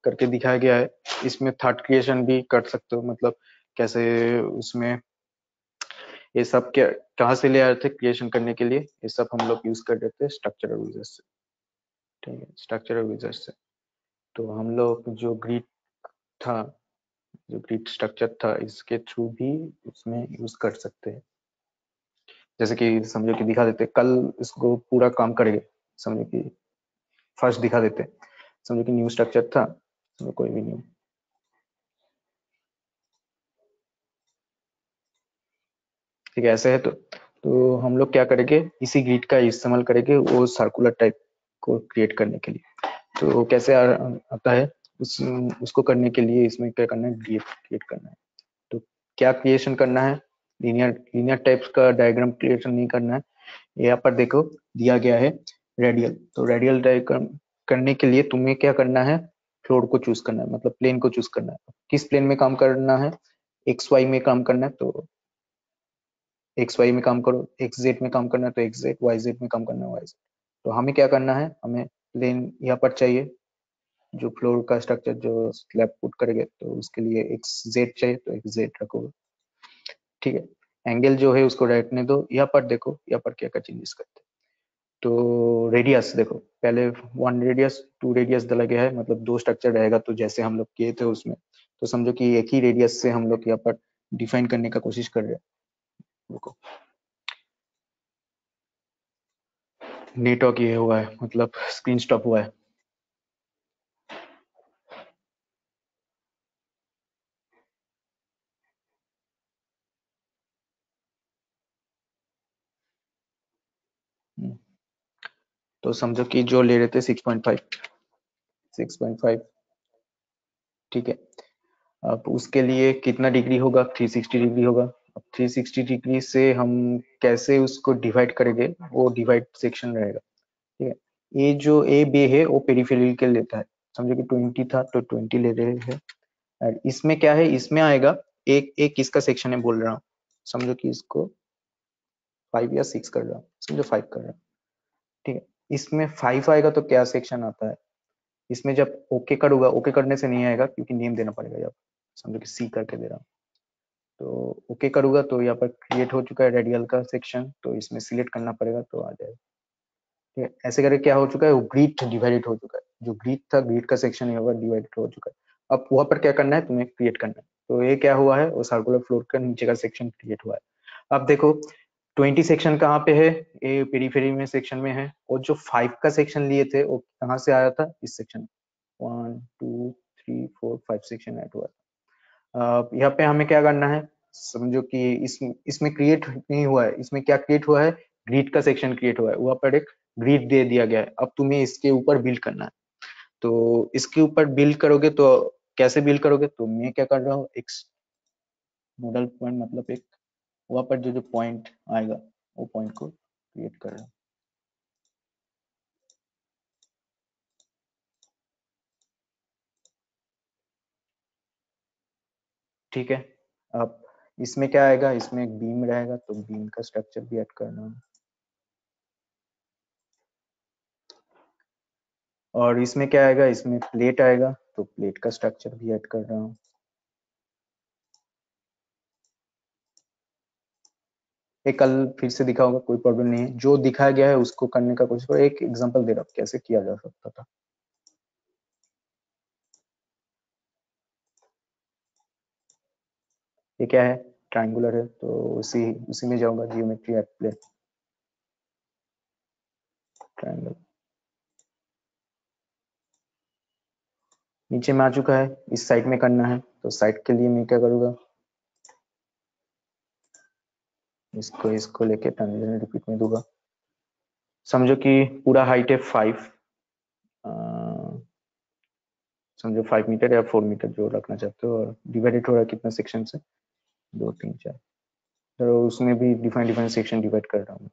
करके दिखाया गया है। इसमें थर्ड क्रिएशन भी कर सकते हो, मतलब कैसे उसमें ये सब क्या कहाँ से ले आए थे क्रिएशन करने के लिए, ये सब हम लोग यूज कर देते हैं स्ट्रक्चरल विजर से। ठीक है, स्ट्रक्चरल विजर से तो हम लोग जो ग्रिड था, जो ग्रिड स्ट्रक्चर था, इसके थ्रू भी उसमें यूज कर सकते हैं। जैसे कि समझो कि दिखा देते, कल इसको पूरा काम करेंगे, समझो कि फर्स्ट दिखा देते, समझो कि न्यू स्ट्रक्चर था, समझो कोई भी न्यू, ठीक है ऐसे है। तो हम लोग क्या करेंगे, इसी ग्रिड का इस्तेमाल करेंगे वो सर्कुलर टाइप को क्रिएट करने के लिए। तो कैसे आता है उसको करने के लिए इसमें क्या करना है, ग्रिड क्रिएट करना है। तो क्या क्रिएशन करना है, लीनियर लीनियर टाइप्स का डायग्राम क्रिएशन नहीं करना है। यहाँ पर देखो दिया गया है रेडियल, तो रेडियल डायग्राम करने के लिए तुम्हें क्या करना है, फ्लोर को चूज करना है, मतलब प्लेन को चूज करना है। किस प्लेन में काम करना है, एक्स वाई में काम करना है, तो एक्स वाई में काम करो, एक्स जेड में काम करना है तो एक्स जेड, वाई जेड में काम करना है वाई जेड। तो हमें क्या करना है, हमें प्लेन यहाँ पर चाहिए, जो फ्लोर का स्ट्रक्चर जो स्लैब पुट करेंगे तो उसके लिए एक्स जेड चाहिए, तो एक्स जेड रखोगे। ठीक है, एंगल जो है उसको रखने दो। यहाँ पर देखो, यहाँ पर क्या क्या चेंजेस करते हैं। तो रेडियस देखो, पहले 1 रेडियस 2 रेडियस डाला गया है, मतलब दो स्ट्रक्चर रहेगा, तो जैसे हम लोग किए थे उसमें, तो समझो कि एक ही रेडियस से हम लोग यहाँ पर डिफाइन करने का कोशिश कर रहे हैं। देखो नेटवर्क ये हुआ है, मतलब स्क्रीन स्टॉप हुआ है। तो समझो कि जो ले रहे थे 6.5, ठीक है। अब उसके लिए कितना डिग्री होगा, 360 डिग्री होगा। अब 360 डिग्री से हम कैसे उसको डिवाइड करेंगे, वो डिवाइड सेक्शन रहेगा। ठीक है, ये जो ए बे है वो पेरिफेरल के लेता है, समझो कि 20 था तो 20 ले रहे हैं। और इसमें क्या है, इसमें आएगा एक एक इसका सेक्शन है बोल रहा हूँ, समझो कि इसको 5 या 6 कर रहा हूँ, समझो 5 कर रहा हूँ। ठीक है, इसमें 5 आएगा तो क्या सेक्शन आता है, इसमें जब ओके करूंगा, ओके करने से नहीं आएगा क्योंकि नेम देना पड़ेगा। जब समझो कि सी करके दे रहा हूँ, तो ओके करूंगा तो यहाँ पर क्रिएट हो चुका है रेडियल का सेक्शन, तो इसमें सिलेक्ट करना पड़ेगा तो आ जाएगा। ठीक है, ऐसे करके क्या हो चुका है, वो ग्रिड डिवाइडेड हो चुका है, जो ग्रिड था ग्रिड का सेक्शन यहाँ पर डिवाइडेड हो चुका है। अब वहां पर क्या करना है, तुम्हें क्रिएट करना है। तो ये क्या हुआ है, वो सर्कुलर फ्लोर का नीचे का सेक्शन क्रिएट हुआ है। अब देखो 20 सेक्शन कहाँ पे है, ये पेरीफेरी में सेक्शन में है, और जो 5 का सेक्शन लिए थे वो कहाँ से आया था, इस सेक्शन 1 2 3 4 5 सेक्शन ऐड हुआ। यहाँ पे हमें क्या करना है, समझो कि इसमें क्रिएट नहीं हुआ है, इसमें क्या क्रिएट हुआ है, ग्रिड का सेक्शन क्रिएट हुआ है, वहां पर एक ग्रिड दे दिया गया है। अब तुम्हें इसके ऊपर बिल्ड करना है, तो इसके ऊपर बिल्ड करोगे तो कैसे बिल्ड करोगे, तो मैं क्या कर रहा हूँ, एक नोडल पॉइंट, मतलब एक वहां पर जो जो पॉइंट आएगा वो पॉइंट को क्रिएट कर रहा हूँ। ठीक है। अब इसमें क्या आएगा, इसमें एक बीम रहेगा तो बीम का स्ट्रक्चर भी ऐड करना है, और इसमें क्या आएगा, इसमें प्लेट आएगा तो प्लेट का स्ट्रक्चर भी ऐड कर रहा हूँ। ये कल फिर से दिखाऊंगा, कोई प्रॉब्लम नहीं है, जो दिखाया गया है उसको करने का कोशिश करो। एक एग्जांपल दे रहा हूँ कैसे किया जा सकता था। ये क्या है, ट्रायंगुलर है तो उसी में जाऊंगा, जियोमेट्री एट प्ले, ट्रायंगल नीचे में आ चुका है, इस साइड में करना है तो साइड के लिए मैं क्या करूंगा, इसको लेके ट्रांजिशन रिपीट में दूंगा। समझो कि पूरा हाइट है 5, समझो 5 मीटर या 4 मीटर जो रखना चाहते हो, और डिवाइडेड हो रहा है कितना सेक्शन से, 2 3 4, तो उसमें भी डिफाइंड सेक्शन डिवाइड कर रहा हूँ।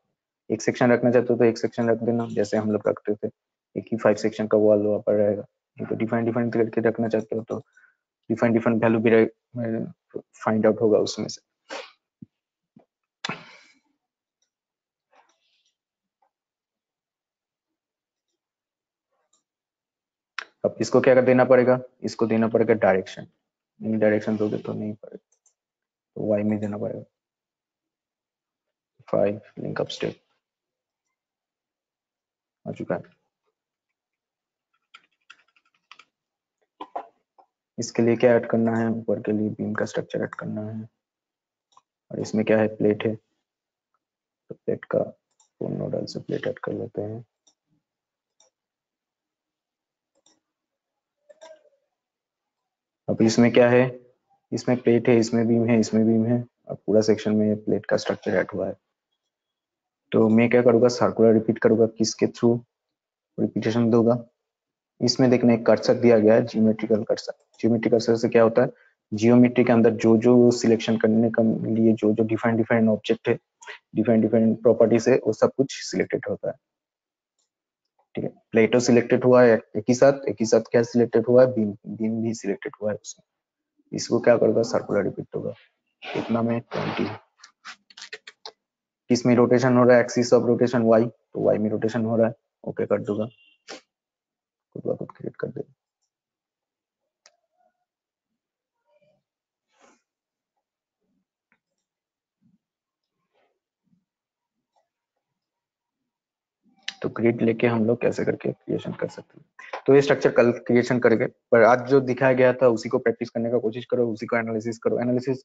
एक सेक्शन रखना चाहते हो तो एक सेक्शन रख देना, जैसे हम लोग रखते थे, एक ही 5 सेक्शन का वॉल वहाँ पर रहेगा। तो डिफाइंड करके रखना चाहते हो तो डिफाइंड वैल्यू भी फाइंड आउट होगा उसमें से। अब इसको क्या कर देना पड़ेगा, इसको देना पड़ेगा डायरेक्शन, नहीं डायरेक्शन दोगे तो नहीं पड़ेगा, तो वाई में देना पड़ेगा 5 लिंक अप स्टेप आ चुका है। इसके लिए क्या ऐड करना है, ऊपर के लिए बीम का स्ट्रक्चर ऐड करना है, और इसमें क्या है, प्लेट है तो प्लेट का नोडल से प्लेट ऐड कर लेते हैं। अब इसमें क्या है, इसमें प्लेट है, इसमें बीम है, इसमें बीम है, और पूरा सेक्शन में प्लेट का स्ट्रक्चर ऐड हुआ है। तो मैं क्या करूंगा, सर्कुलर रिपीट करूंगा, किसके थ्रू रिपीटेशन दूंगा। इसमें देखना एक कर्सर दिया गया है, जियोमेट्रिकल कर्सर। जियोमेट्रिक कर्सर से क्या होता है, जियोमेट्री के अंदर जो जो सिलेक्शन करने का लिए जो जो डिफाइंड ऑब्जेक्ट है, डिफाइंड प्रॉपर्टीज है, वो सब कुछ सिलेक्टेड होता है। ठीक है, प्लेटो सिलेक्टेड हुआ है एक ही साथ क्या सिलेक्टेड हुआ है, बीम बीम भी सिलेक्टेड हुआ है उसमें। इसको क्या करूंगा, सर्कुलर रिपीट होगा, कितना में 20। किसमें रोटेशन हो रहा है, एक्सिस ऑफ रोटेशन वाई, तो वाई में रोटेशन हो रहा है, ओके कर दूंगा, खुद क्रिएट कर देगा। तो ग्रिड लेके हम लोग कैसे करके क्रिएशन कर सकते हैं, तो ये स्ट्रक्चर कल क्रिएशन करेंगे, पर आज जो दिखाया गया था उसी को प्रैक्टिस करने का कोशिश करो, उसी को एनालिसिस करो। एनालिसिस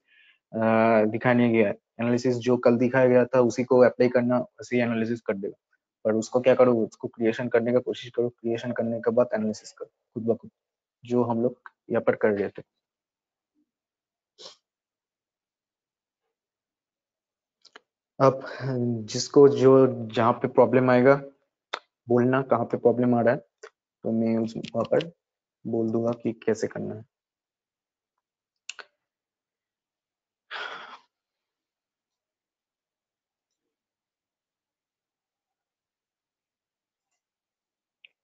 दिखाया नहीं गया है, एनालिसिस जो कल दिखाया गया था उसी को अप्लाई करना, उसी एनालिसिस कर देगा, पर उसको क्या करो, उसको क्रिएशन करने का कोशिश करो, क्रिएशन करने के बाद एनालिसिस करो खुद ब खुद, जो हम लोग यहाँ पर कर रहे थे। अब जिसको जो जहाँ पे प्रॉब्लम आएगा बोलना, कहाँ पे प्रॉब्लम आ रहा है, तो मैं उस वहाँ पर बोल दूंगा कि कैसे करना है।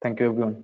Thank you everyone.